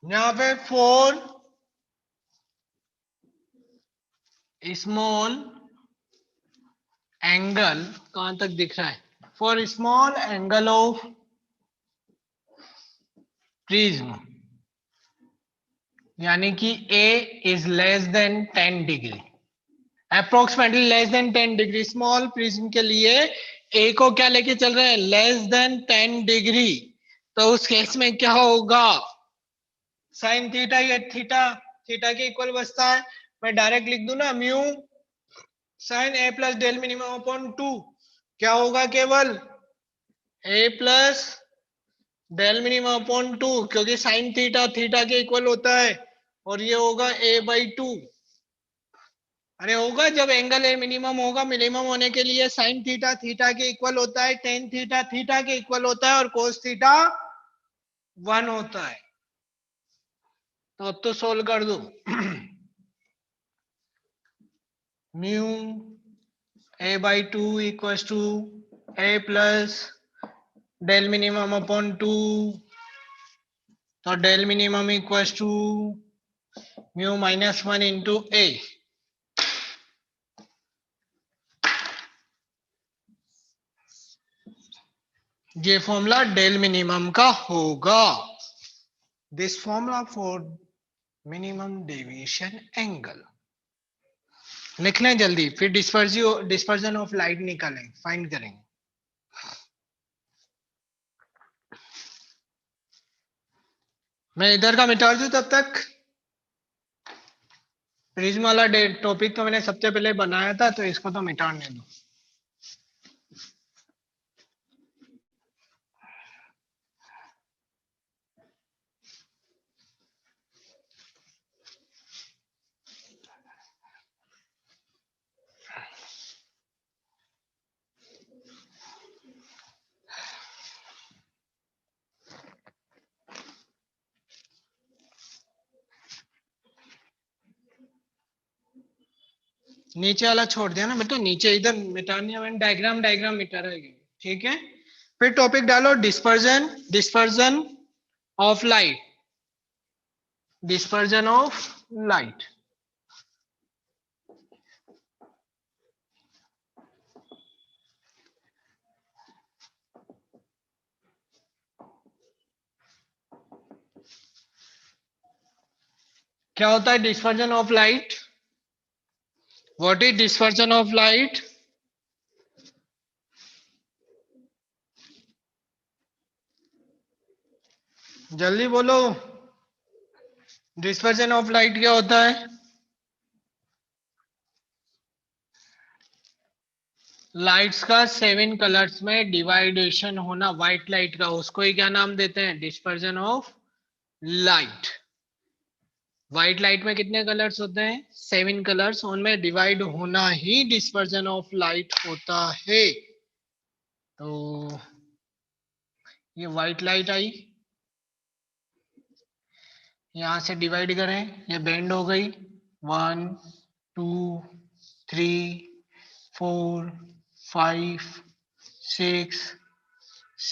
यहाँ पे फॉर स्मॉल एंगल, कहां तक दिख रहा है? For small angle of prism यानी कि a is less than 10 degree, approximately less than 10 degree, small prism के लिए ए को क्या लेके चल रहे हैं? Less than 10 degree. तो उस केस में क्या होगा? साइन थीटा, ये थीटा थीटा के इक्वल बचता है, मैं डायरेक्ट लिख दूं ना, mu sine a plus del minimum upon 2, क्या होगा? केवल a plus del minimum upon 2, क्योंकि साइन थीटा थीटा के इक्वल होता है, और ये होगा ए बाई 2। अरे होगा, जब एंगल ए मिनिमम होगा, मिनिमम होने के लिए साइन थीटा थीटा के इक्वल होता है, टेन थीटा थीटा के इक्वल होता है, और कोस थीटा 1 होता है। तो अब तो सोल्व कर दो। Mu a by 2 equal to a plus del minimum upon 2, तो del minimum equal to mu minus 1 into ए। ये फॉर्मूला डेल मिनिमम का होगा, this formula for minimum deviation angle. लिख लें जल्दी, फिर डिस्पर्जन ऑफ लाइट निकालें, फाइंड करेंगे। मैं इधर का मिटा दूं तब तक। प्रिज्म वाला टॉपिक तो मैंने सबसे पहले बनाया था, तो इसको तो मिटाने दो। नीचे वाला छोड़ दिया ना बेटा, नीचे इधर मिटाने में डायग्राम मिटा रहेगी। ठीक है, फिर टॉपिक डालो dispersion, dispersion of light, dispersion of light. क्या होता है dispersion of light? What is dispersion of light? जल्दी बोलो, डिस्पर्जन ऑफ लाइट क्या होता है? लाइट्स का 7 कलर्स में डिवाइडेशन होना, व्हाइट लाइट का, उसको ही क्या नाम देते हैं? Dispersion of light. White light में कितने कलर्स होते हैं? 7 कलर्स, उनमें डिवाइड होना ही डिस्पर्जन ऑफ लाइट होता है। तो ये व्हाइट लाइट आई, यहां से डिवाइड करें, ये बेंड हो गई 1 2 3 4 5 6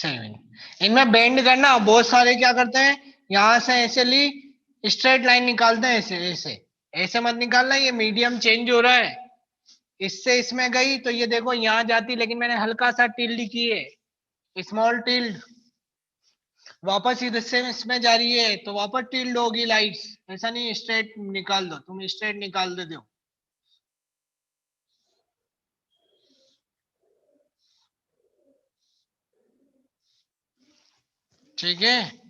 7। इनमें बेंड करना, बहुत सारे क्या करते हैं, यहां से ऐसे ली स्ट्रेट लाइन निकालते हैं, ऐसे ऐसे ऐसे मत निकालना, ये मीडियम चेंज हो रहा है, इससे इसमें गई तो ये देखो यहाँ जाती, लेकिन मैंने हल्का सा टिल्ड की है, स्मॉल टिल्ड, वापस इधर से इसमें जा रही है तो वापस टिल्ड होगी लाइट्स, ऐसा नहीं स्ट्रेट निकाल दो, तुम स्ट्रेट निकाल देते हो। ठीक है,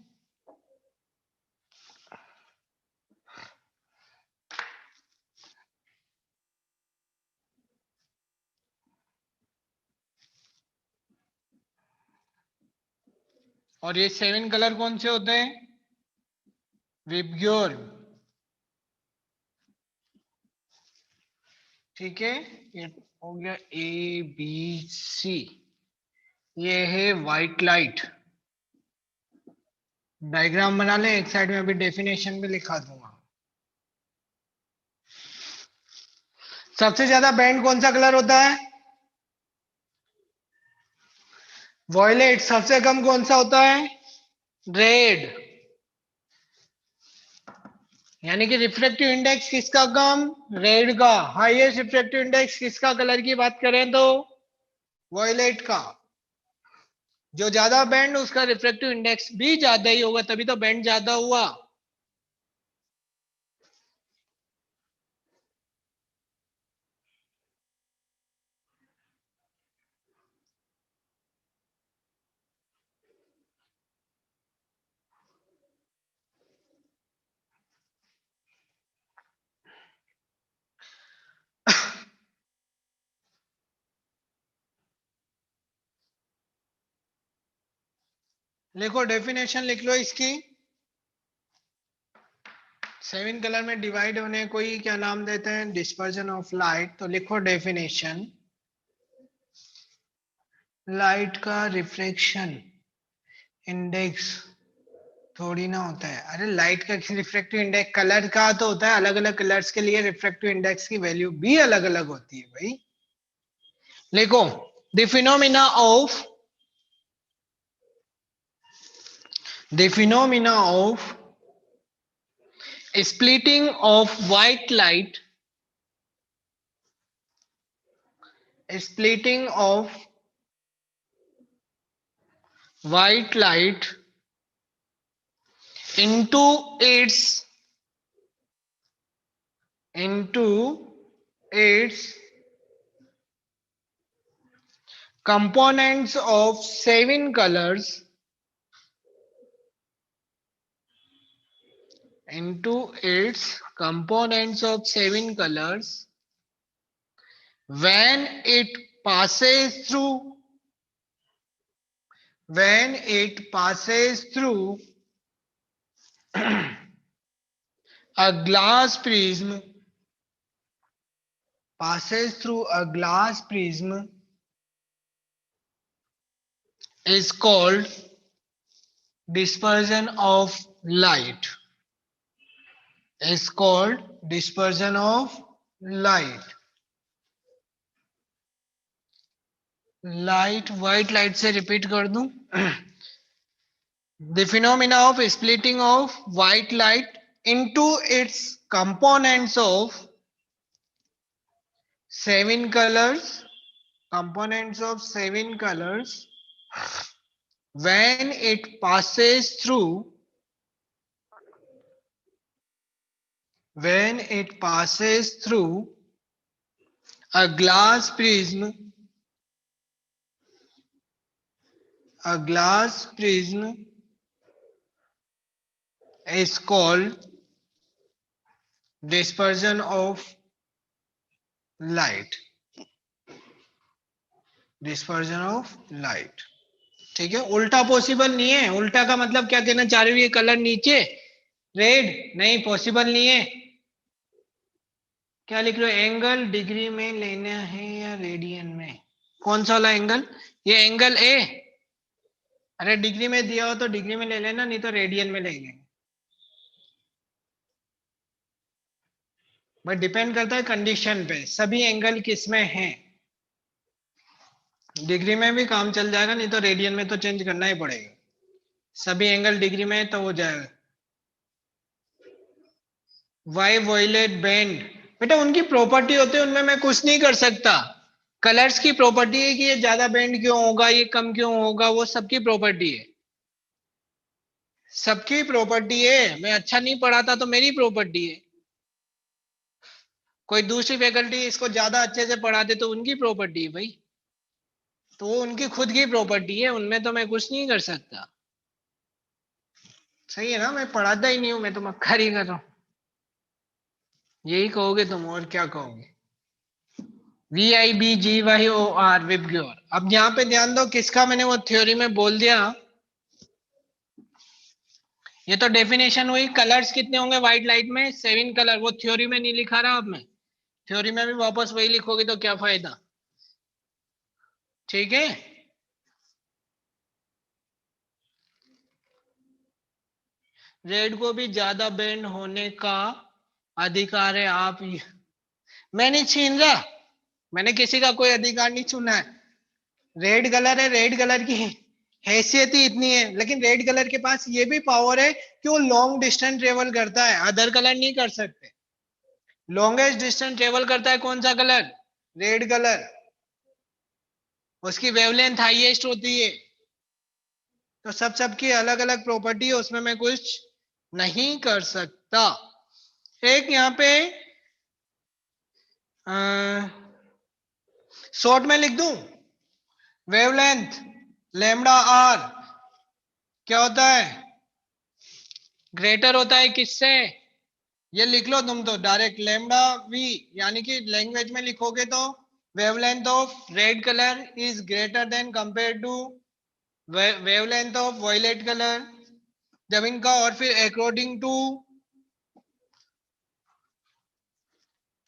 और ये 7 कलर कौन से होते हैं, विबग्योर। ठीक है, ये हो गया ए बी सी, ये है व्हाइट लाइट। डायग्राम बना ले, एक साइड में अभी डेफिनेशन भी लिखा दूंगा। सबसे ज्यादा बैंड कौन सा कलर होता है, वॉयलेट। सबसे कम कौन सा होता है, रेड। यानी कि रिफ्रैक्टिव इंडेक्स किसका कम, रेड का। हाईएस्ट रिफ्रैक्टिव इंडेक्स किसका, कलर की बात करें तो वॉयलेट का। जो ज्यादा बैंड उसका रिफ्रैक्टिव इंडेक्स भी ज्यादा ही होगा, तभी तो बैंड ज्यादा हुआ। लिखो, डेफिनेशन लिख लो इसकी। 7 कलर में डिवाइड होने कोई क्या नाम देते हैं, डिस्पर्जन ऑफ लाइट। तो लिखो डेफिनेशन, लाइट का रिफ्रैक्शन इंडेक्स थोड़ी ना होता है, अरे लाइट का रिफ्रैक्टिव इंडेक्स कलर का तो होता है, अलग अलग कलर्स के लिए रिफ्रैक्टिव इंडेक्स की वैल्यू भी अलग अलग होती है भाई। देखो, the phenomena of splitting of white light, splitting of white light into its components of 7 colors, into its components of 7 colors, when it passes through a glass prism, is called dispersion of light, is called dispersion of light. Light, white light से repeat कर दूं, the phenomena of splitting of white light into its components of 7 colors, when it passes through a glass prism, is called dispersion of light, dispersion of light। ठीक है, उल्टा possible नहीं है। उल्टा का मतलब क्या कहना चाह रही है, कलर नीचे रेड, नहीं पॉसिबल नहीं है। क्या लिख रहे हो, एंगल डिग्री में लेना है या रेडियन में, कौन सा वाला एंगल, ये एंगल ए, अरे डिग्री में दिया हो तो डिग्री में ले लेना, नहीं तो रेडियन में ले लेंगे। बट डिपेंड करता है कंडीशन पे, सभी एंगल किस में है। डिग्री में भी काम चल जाएगा, नहीं तो रेडियन में तो चेंज करना ही पड़ेगा। सभी एंगल डिग्री में है तो हो जाएगा। वाई वॉयलेट बैंड, बेटा उनकी प्रॉपर्टी होती है, उनमें मैं कुछ नहीं कर सकता। कलर्स की प्रॉपर्टी है कि ये ज्यादा बैंड क्यों होगा, ये कम क्यों होगा, वो सबकी प्रॉपर्टी है। सबकी प्रॉपर्टी है, मैं अच्छा नहीं पढ़ाता तो मेरी प्रॉपर्टी है। कोई दूसरी फैकल्टी इसको ज्यादा अच्छे से पढ़ाते तो उनकी प्रॉपर्टी है भाई। तो वो उनकी खुद की प्रॉपर्टी है, उनमें तो मैं कुछ नहीं कर सकता। सही है ना, मैं पढ़ाता ही नहीं हूं, मैं तो मक्कारी कर रहा हूं। यही कहोगे तुम, और क्या कहोगे। VIBGYOR VIBGYOR. अब यहाँ पे ध्यान दो, किसका मैंने वो थ्योरी में बोल दिया। ये तो डेफिनेशन हुई, कलर्स कितने होंगे व्हाइट लाइट में, 7 कलर। वो थ्योरी में नहीं लिखा रहा, अब मैं थ्योरी में भी वापस वही लिखोगे तो क्या फायदा। ठीक है, रेड को भी ज्यादा बैंड होने का अधिकार है। मैं नहीं छीन रहा, मैंने किसी का कोई अधिकार नहीं छूना है। रेड कलर है, रेड कलर की हैसियत ही इतनी है, लेकिन रेड कलर के पास ये भी पावर है कि वो लॉन्ग डिस्टेंस ट्रेवल करता है, अदर कलर नहीं कर सकते। लॉन्गेस्ट डिस्टेंस ट्रेवल करता है कौन सा कलर, रेड कलर। उसकी वेवलेंथ हाईएस्ट होती है। तो सबकी अलग अलग प्रॉपर्टी है, उसमें मैं कुछ नहीं कर सकता। एक यहाँ पे शॉर्ट में लिख दूं, वेवलेंथ लैम्डा आर क्या होता है, ग्रेटर होता है किससे। ये लिख लो तुम तो डायरेक्ट, लैम्डा वी, यानी कि लैंग्वेज में लिखोगे तो wavelength of red colour is greater than compare to wavelength of violet colour. जब इनका, और फिर according to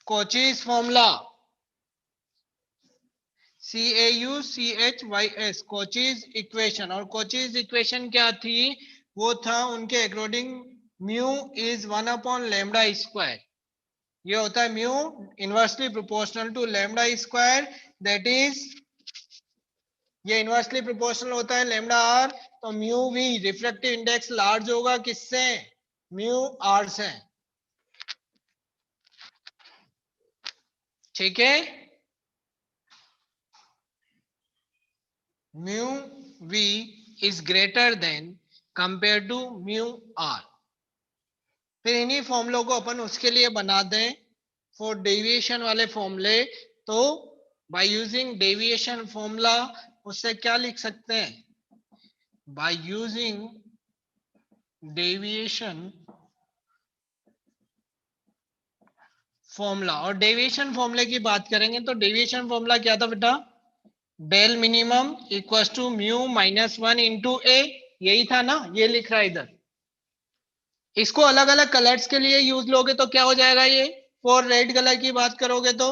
Cauchy's formula, CAUCHYS, Cauchy's equation. और कोचीज इक्वेशन क्या थी, वो था उनके अकॉर्डिंग म्यू इज 1/λ²। ये होता है mu inversely proportional to lambda square, that is, ये इनवर्सली प्रोपोर्शनल होता है लैम्डा आर। तो mu V refractive index large होगा किससे, म्यू आर से। ठीक है, mu V is greater than compare to mu R. फिर इन्हीं फॉर्मूलों को अपन उसके लिए बना दें फॉर डेविएशन वाले फॉर्मूले। तो बाय यूजिंग डेविएशन फॉर्मूला, उससे क्या लिख सकते हैं, बाय यूजिंग डेविएशन फॉर्मूला। और डेविएशन फॉर्मूले की बात करेंगे तो डेविएशन फॉर्मूला क्या था बेटा, del minimum equal to mu -1 into a, यही था ना, ये लिख रहा है इधर। इसको अलग अलग कलर्स के लिए यूज लोगे तो क्या हो जाएगा, ये फॉर रेड कलर की बात करोगे तो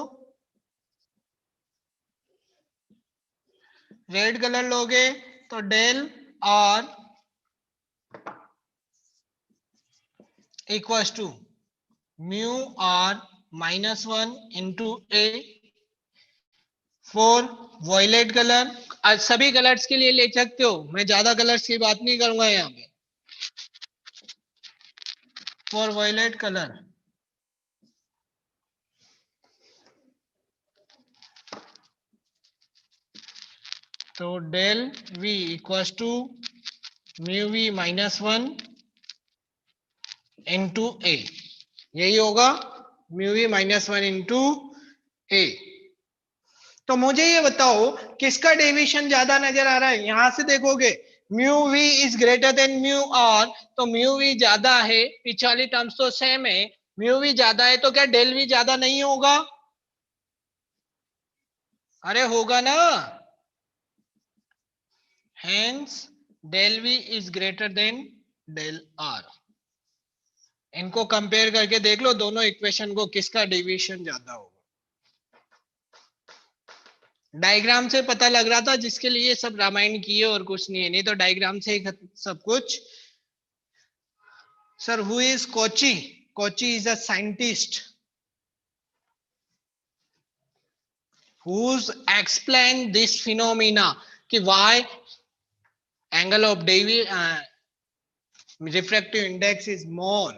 रेड कलर लोगे तो del R equal to mu R -1 into A for violet colour. आज सभी कलर्स के लिए ले सकते हो, मैं ज्यादा कलर्स की बात नहीं करूंगा यहाँ पे। फॉर वॉयलेट कलर तो del v equal to mu v -1 into a, यही होगा, म्यू वी -1 इंटू ए। तो मुझे ये बताओ किसका डेविएशन ज्यादा नजर आ रहा है, यहां से देखोगे mu V is greater than mu R, तो म्यू वी ज्यादा है, पीछे वाली टर्म्स तो सेम है। म्यू वी ज्यादा है तो क्या डेल वी ज्यादा नहीं होगा, अरे होगा ना। Hence del V is greater than del R. इनको कंपेयर करके देख लो दोनों इक्वेशन को, किसका डेविएशन ज्यादा होगा। डायग्राम से पता लग रहा था, जिसके लिए सब रामायण किए और कुछ नहीं है, नहीं तो डायग्राम से ही सब कुछ। Sir who is Kochi? Kochi is a scientist who's explain this phenomena कि why angle of refractive index is more।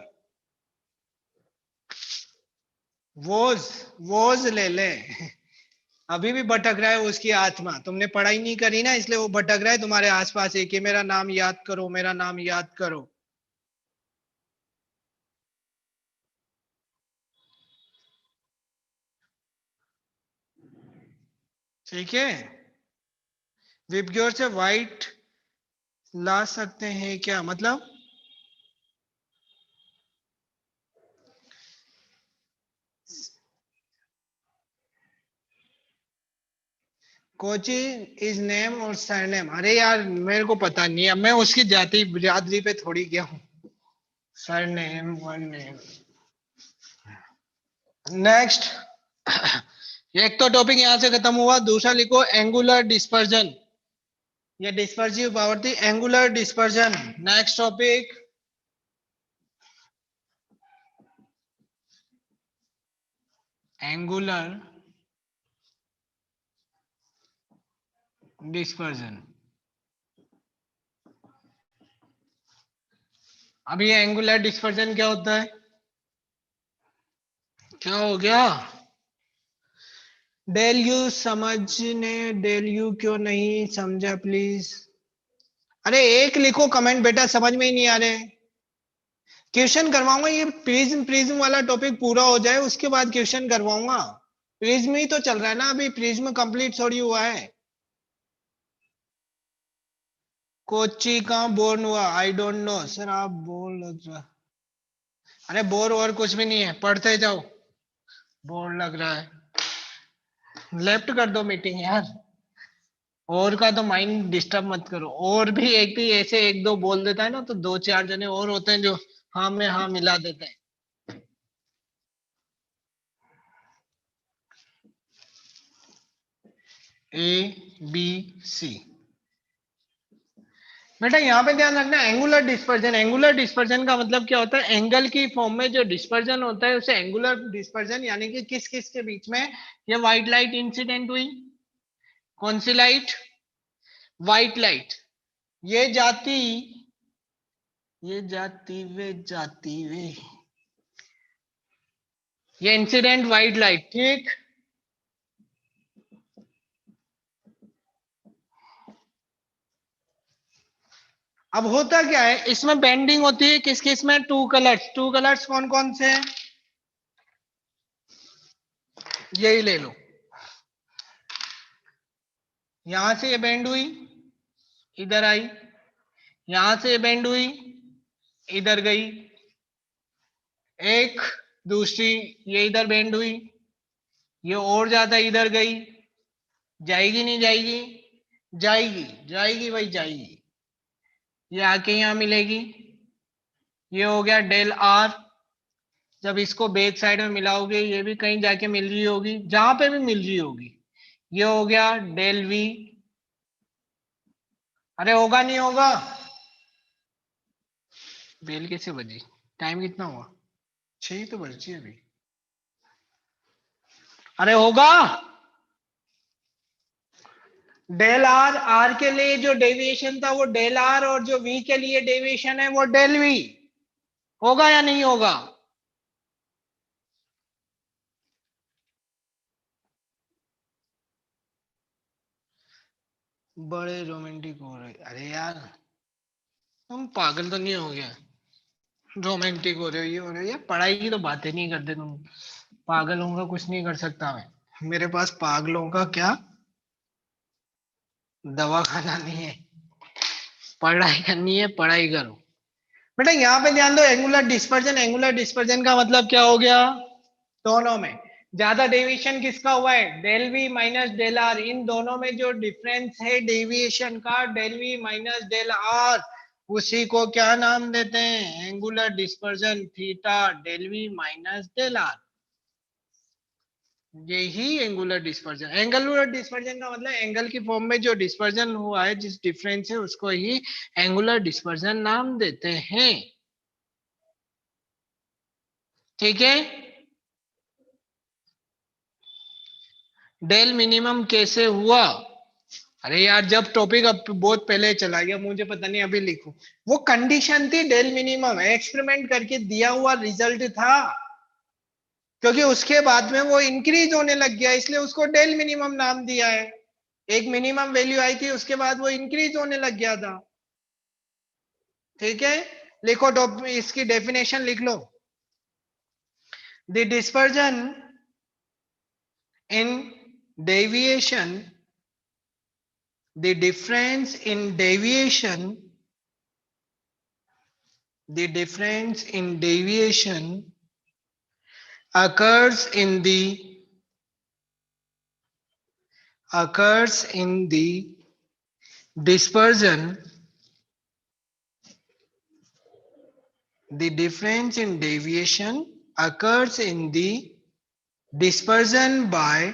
वोज ले ले। अभी भी भटक रहा है उसकी आत्मा, तुमने पढ़ाई नहीं करी ना, इसलिए वो भटक रहा है तुम्हारे आसपास है कि मेरा नाम याद करो, मेरा नाम याद करो। ठीक है, विपग्योर से व्हाइट ला सकते हैं क्या मतलब? कोची इज नेम और सरनेम? अरे यार मेरे को पता नहीं है, मैं उसकी जाति बिरादरी पे थोड़ी गया हूँ। Surname one name. नेक्स्ट। एक तो टॉपिक यहां से खत्म हुआ, दूसरा लिखो एंगुलर डिस्पर्जन। ये डिस्पर्सिव पावर थी, angular dispersion. Next topic angular dispersion. अब ये एंगुलर डिस्पर्जन क्या होता है? क्या हो गया? डेल यू समझने, डेल यू क्यों नहीं समझा प्लीज? अरे एक लिखो कमेंट बेटा, समझ में ही नहीं आ रहे। क्वेश्चन करवाऊंगा, ये प्रिज्म प्रिज्म वाला टॉपिक पूरा हो जाए उसके बाद क्वेश्चन करवाऊंगा। प्रिज्म ही तो चल रहा है ना अभी, प्रिज्म कंप्लीट थोड़ी हुआ है। कोची कहाँ बोर्न हुआ? आई डोंट नो सर, आप बोल लग रहा। अरे बोर और कुछ भी नहीं है, पढ़ते जाओ। बोर लग रहा है, लेफ्ट कर दो मीटिंग यार। और का तो माइंड डिस्टर्ब मत करो। और भी एक भी ऐसे एक दो बोल देता है ना, तो दो चार जने और होते हैं जो हाँ में हाँ मिला देते हैं। A B C. बेटा यहाँ पे ध्यान रखना, एंगुलर डिस्पर्जन। एंगुलर डिस्पर्जन का मतलब क्या होता है? एंगल की फॉर्म में जो डिस्पर्जन होता है उसे एंगुलर डिस्पर्जन, यानी कि किस किस के बीच में ये व्हाइट लाइट इंसिडेंट हुई। कौन सी लाइट? White light. ये जाती, ये जाती वे, ये इंसिडेंट व्हाइट लाइट, ठीक। अब होता क्या है, इसमें बेंडिंग होती है किस किस में? Two colours. टू कलर्स कौन कौन से हैं? यही ले लो। यहां से ये बेंड हुई, इधर आई। यहां से ये बेंड हुई, इधर गई। एक दूसरी, ये इधर बेंड हुई, ये और ज्यादा इधर गई। जाएगी नहीं जाएगी? जाएगी, जाएगी भाई जाएगी। ये आके यहां मिलेगी। ये हो गया डेल आर। जब इसको बैक साइड में मिलाओगे, ये भी कहीं जाके मिल रही होगी, जहां पे भी मिल रही होगी। ये हो गया डेल वी। अरे होगा नहीं होगा? बेल कैसे बजी? टाइम कितना हुआ? 6 तो बज रही है अभी। अरे होगा। डेल आर, आर के लिए जो डेविएशन था वो डेल आर, और जो वी के लिए डेविएशन है वो डेल वी। होगा या नहीं होगा? बड़े रोमांटिक हो रहे, अरे यार तुम पागल तो नहीं हो गया? रोमांटिक हो रहे हो, ये हो रहे हो, ये पढ़ाई की तो बातें नहीं करते तुम। पागल होऊंगा कुछ नहीं कर सकता मैं, मेरे पास पागलों का क्या दवा खाना नहीं है। पढ़ाई करनी है, पढ़ाई करो। बेटा यहाँ पे ध्यान दो, एंगुलर डिस्पर्जन। एंगुलर डिस्पर्जन का मतलब क्या हो गया? दोनों में ज्यादा डेविएशन किसका हुआ है? Del we minus del r. इन दोनों में जो डिफरेंस है डेविएशन का, del we minus del r, उसी को क्या नाम देते हैं? Angular dispersion theta del we minus del r. यही एंगुलर डिस्पर्जन। एंगुलर डिस्पर्जन का मतलब एंगल की फॉर्म में जो डिस्पर्जन हुआ है, जिस डिफरेंस है, उसको ही एंगुलर डिस्पर्जन नाम देते हैं। ठीक है। डेल मिनिमम कैसे हुआ? अरे यार, जब टॉपिक अब बहुत पहले चला गया, मुझे पता नहीं अभी लिखूं। वो कंडीशन थी डेल मिनिमम, एक्सपेरिमेंट करके दिया हुआ रिजल्ट था, क्योंकि उसके बाद में वो इंक्रीज होने लग गया, इसलिए उसको डेल मिनिमम नाम दिया है। एक मिनिमम वैल्यू आई थी, उसके बाद वो इंक्रीज होने लग गया था। ठीक है, लिखो, इसकी डेफिनेशन लिख लो। The dispersion in deviation, the difference in deviation, the difference in deviation occurs in the dispersion. The difference in deviation occurs in the dispersion by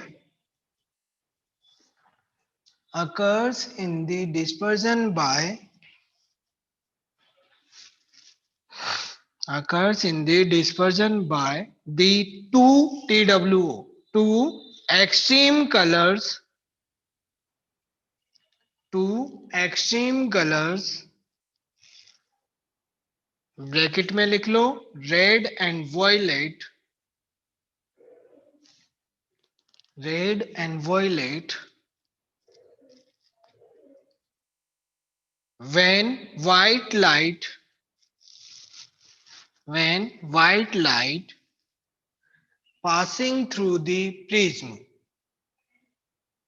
occurs in the dispersion by occurs in the dispersion by the two TWO, two extreme colors, two extreme colors, bracket में लिख लो, red and violet, red and violet, when white light when white light passing through the prism,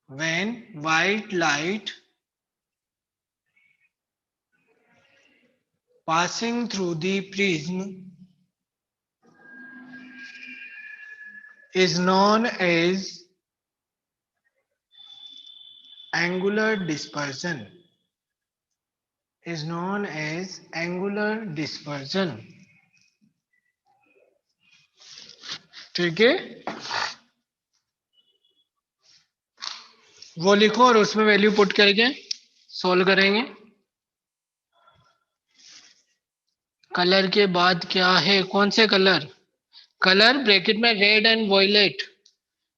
when white light passing through the prism is known as angular dispersion, is known as angular dispersion. ठीक है, वो लिखो और उसमें value put करके solve करेंगे। Colour के बाद क्या है, कौन से कलर? कलर ब्रैकेट में red and violet,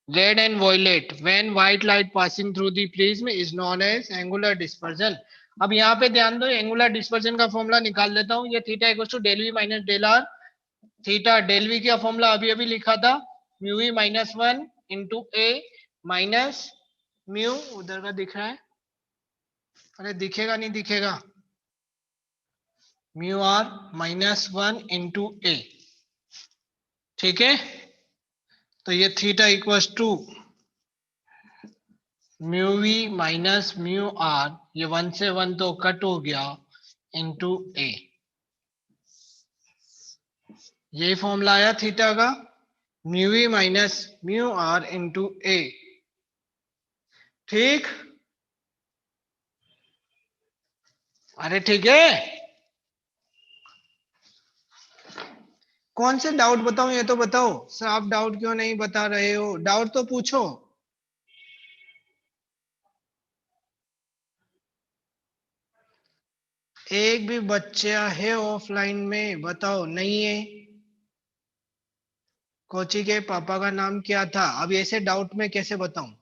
red and violet, when white light passing through the prism is known as angular dispersion. अब यहाँ पे ध्यान दो, एंगुलर डिस्पर्जन का फॉर्मूला निकाल लेता हूँ। ये theta equals to del we minus del R. Theta del V का फॉर्मूला अभी अभी लिखा था, mu V minus one into A minus mu, उधर का दिख रहा है, अरे दिखेगा नहीं दिखेगा, mu R minus one into A. ठीक है, तो ये theta equals to mu V minus mu R, ये वन से वन तो कट हो गया, इंटू ए। ये फॉर्मूला आया थीटा का, mu V minus mu R into A. ठीक, अरे ठीक है, कौन से डाउट बताऊं ये तो बताओ सर, आप डाउट क्यों नहीं बता रहे हो? डाउट तो पूछो। एक भी बच्चा है ऑफलाइन में? बताओ, नहीं है? कोची के पापा का नाम क्या था? अब ऐसे डाउट में कैसे बताऊं?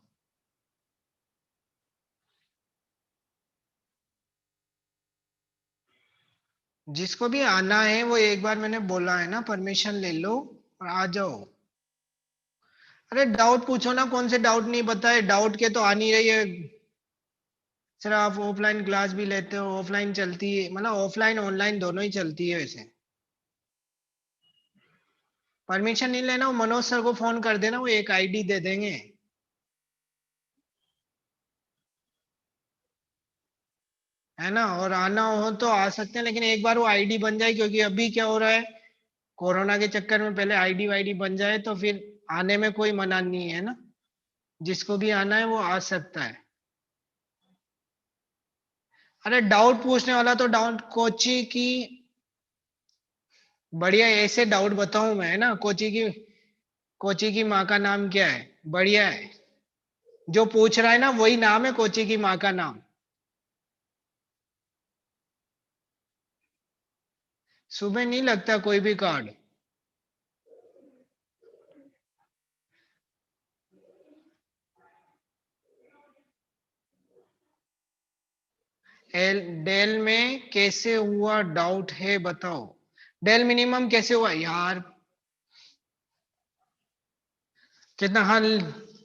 जिसको भी आना है वो एक बार मैंने बोला है ना, परमिशन ले लो और आ जाओ। अरे डाउट पूछो ना, कौन से डाउट नहीं बताए? डाउट के तो आ नहीं रही है। सर आप ऑफलाइन क्लास भी लेते हो? ऑफलाइन चलती है, मतलब ऑफलाइन ऑनलाइन दोनों ही चलती है वैसे। परमिशन नहीं लेना, वो मनोज सर को फोन कर देना, वो एक आईडी दे देंगे। है ना, और आना हो तो आ सकते हैं, लेकिन एक बार वो आईडी बन जाए, क्योंकि अभी क्या हो रहा है, कोरोना के चक्कर में पहले आईडी वाईडी बन जाए तो फिर आने में कोई मना नहीं है ना, जिसको भी आना है वो आ सकता है। अरे डाउट पूछने वाला तो डाउट कोची की, बढ़िया ऐसे डाउट बताऊं मैं, है ना? कोची की माँ का नाम क्या है? बढ़िया है। जो पूछ रहा है ना वही नाम है कोची की माँ का नाम। सुबह नहीं लगता कोई भी कार्ड। डेल में कैसे हुआ डाउट है बताओ। डेल मिनिमम कैसे हुआ यार। कितना हल।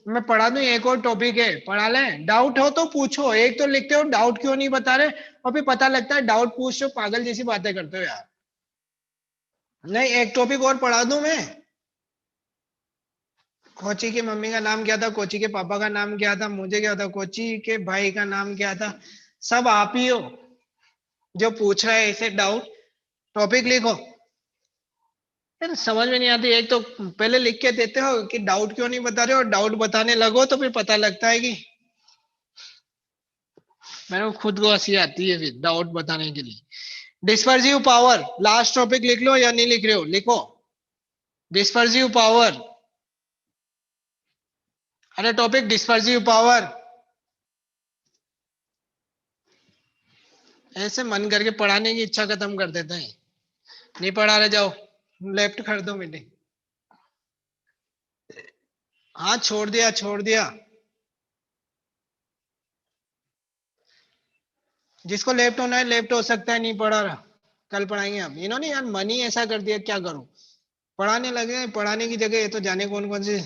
मैं पढ़ा दूं एक और टॉपिक है पढ़ा लें। डाउट हो तो पूछो। एक तो लिखते हो डाउट क्यों नहीं बता रहे और फिर पता लगता है डाउट पूछ रहे हो। पागल जैसी बातें करते हो यार। नहीं एक टॉपिक और पढ़ा दूं मैं। कोची की मम्मी का नाम क्या था, कोची के पापा का नाम क्या था, मुझे क्या था, कोची के भाई का नाम क्या था। सब आप ही हो जो पूछ रहा है ऐसे डाउट। टॉपिक लिखो। यार समझ में नहीं आती। एक तो पहले लिख के देते हो कि डाउट क्यों नहीं बता रहे हो और डाउट बताने लगो तो फिर पता लगता है कि मेरे को खुद को हंसी आती है फिर डाउट बताने के लिए। डिस्पर्सिव पावर लास्ट टॉपिक लिख लो या नहीं लिख रहे हो लिखो। Dispersive power. अरे टॉपिक डिस्पर्सिव पावर। ऐसे मन करके पढ़ाने की इच्छा खत्म कर देते हैं। नहीं पढ़ा रहे जाओ। लेफ्ट कर दो मीटिंग। हाँ छोड़ दिया छोड़ दिया। जिसको लेफ्ट होना है लेफ्ट हो सकता है। नहीं पढ़ा रहा कल पढ़ाएंगे। अब इन्होंने यार मन ही ऐसा कर दिया क्या करूं। पढ़ाने लगे पढ़ाने की जगह ये तो जाने कौन कौन से।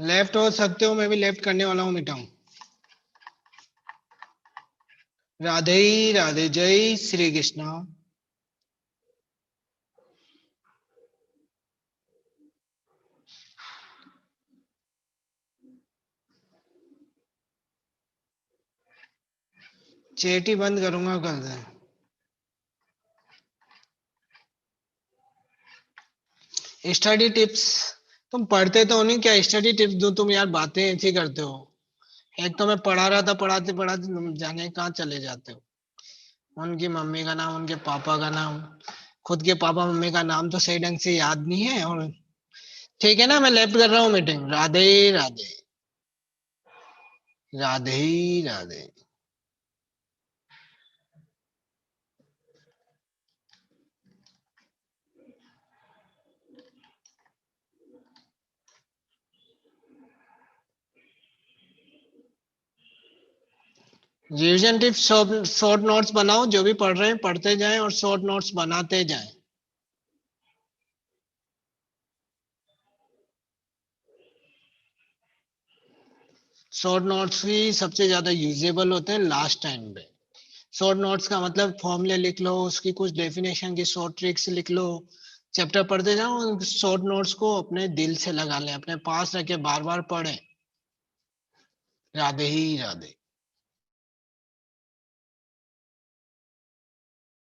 लेफ्ट हो सकते हो। मैं भी लेफ्ट करने वाला हूँ मिटाऊं। राधे राधे जय श्री कृष्णा। चेटी बंद करूंगा कल से। Study tips. तुम पढ़ते तो नहीं क्या स्टडी टिप्स दूं तुम यार बातें ऐसी करते हो। एक तो मैं पढ़ा रहा था पढ़ाते पढ़ाते तुम जाने कहाँ चले जाते हो। उनकी मम्मी का नाम उनके पापा का नाम। खुद के पापा मम्मी का नाम तो सही ढंग से याद नहीं है। और ठीक है ना मैं लेफ्ट कर रहा हूँ meeting. Radhe Radhe. Radhe Radhe. Revision tips short notes बनाओ। जो भी पढ़ रहे हैं पढ़ते जाएं और शॉर्ट नोट्स बनाते जाएं। शॉर्ट नोट्स ही सबसे ज्यादा यूजेबल होते हैं लास्ट टाइम पे। शॉर्ट नोट्स का मतलब फॉर्मूले लिख लो उसकी कुछ डेफिनेशन की शॉर्ट ट्रिक्स लिख लो। चैप्टर पढ़ते जाओ शॉर्ट नोट्स को अपने दिल से लगा लें अपने पास रख के बार बार पढ़ें। राधे ही राधे।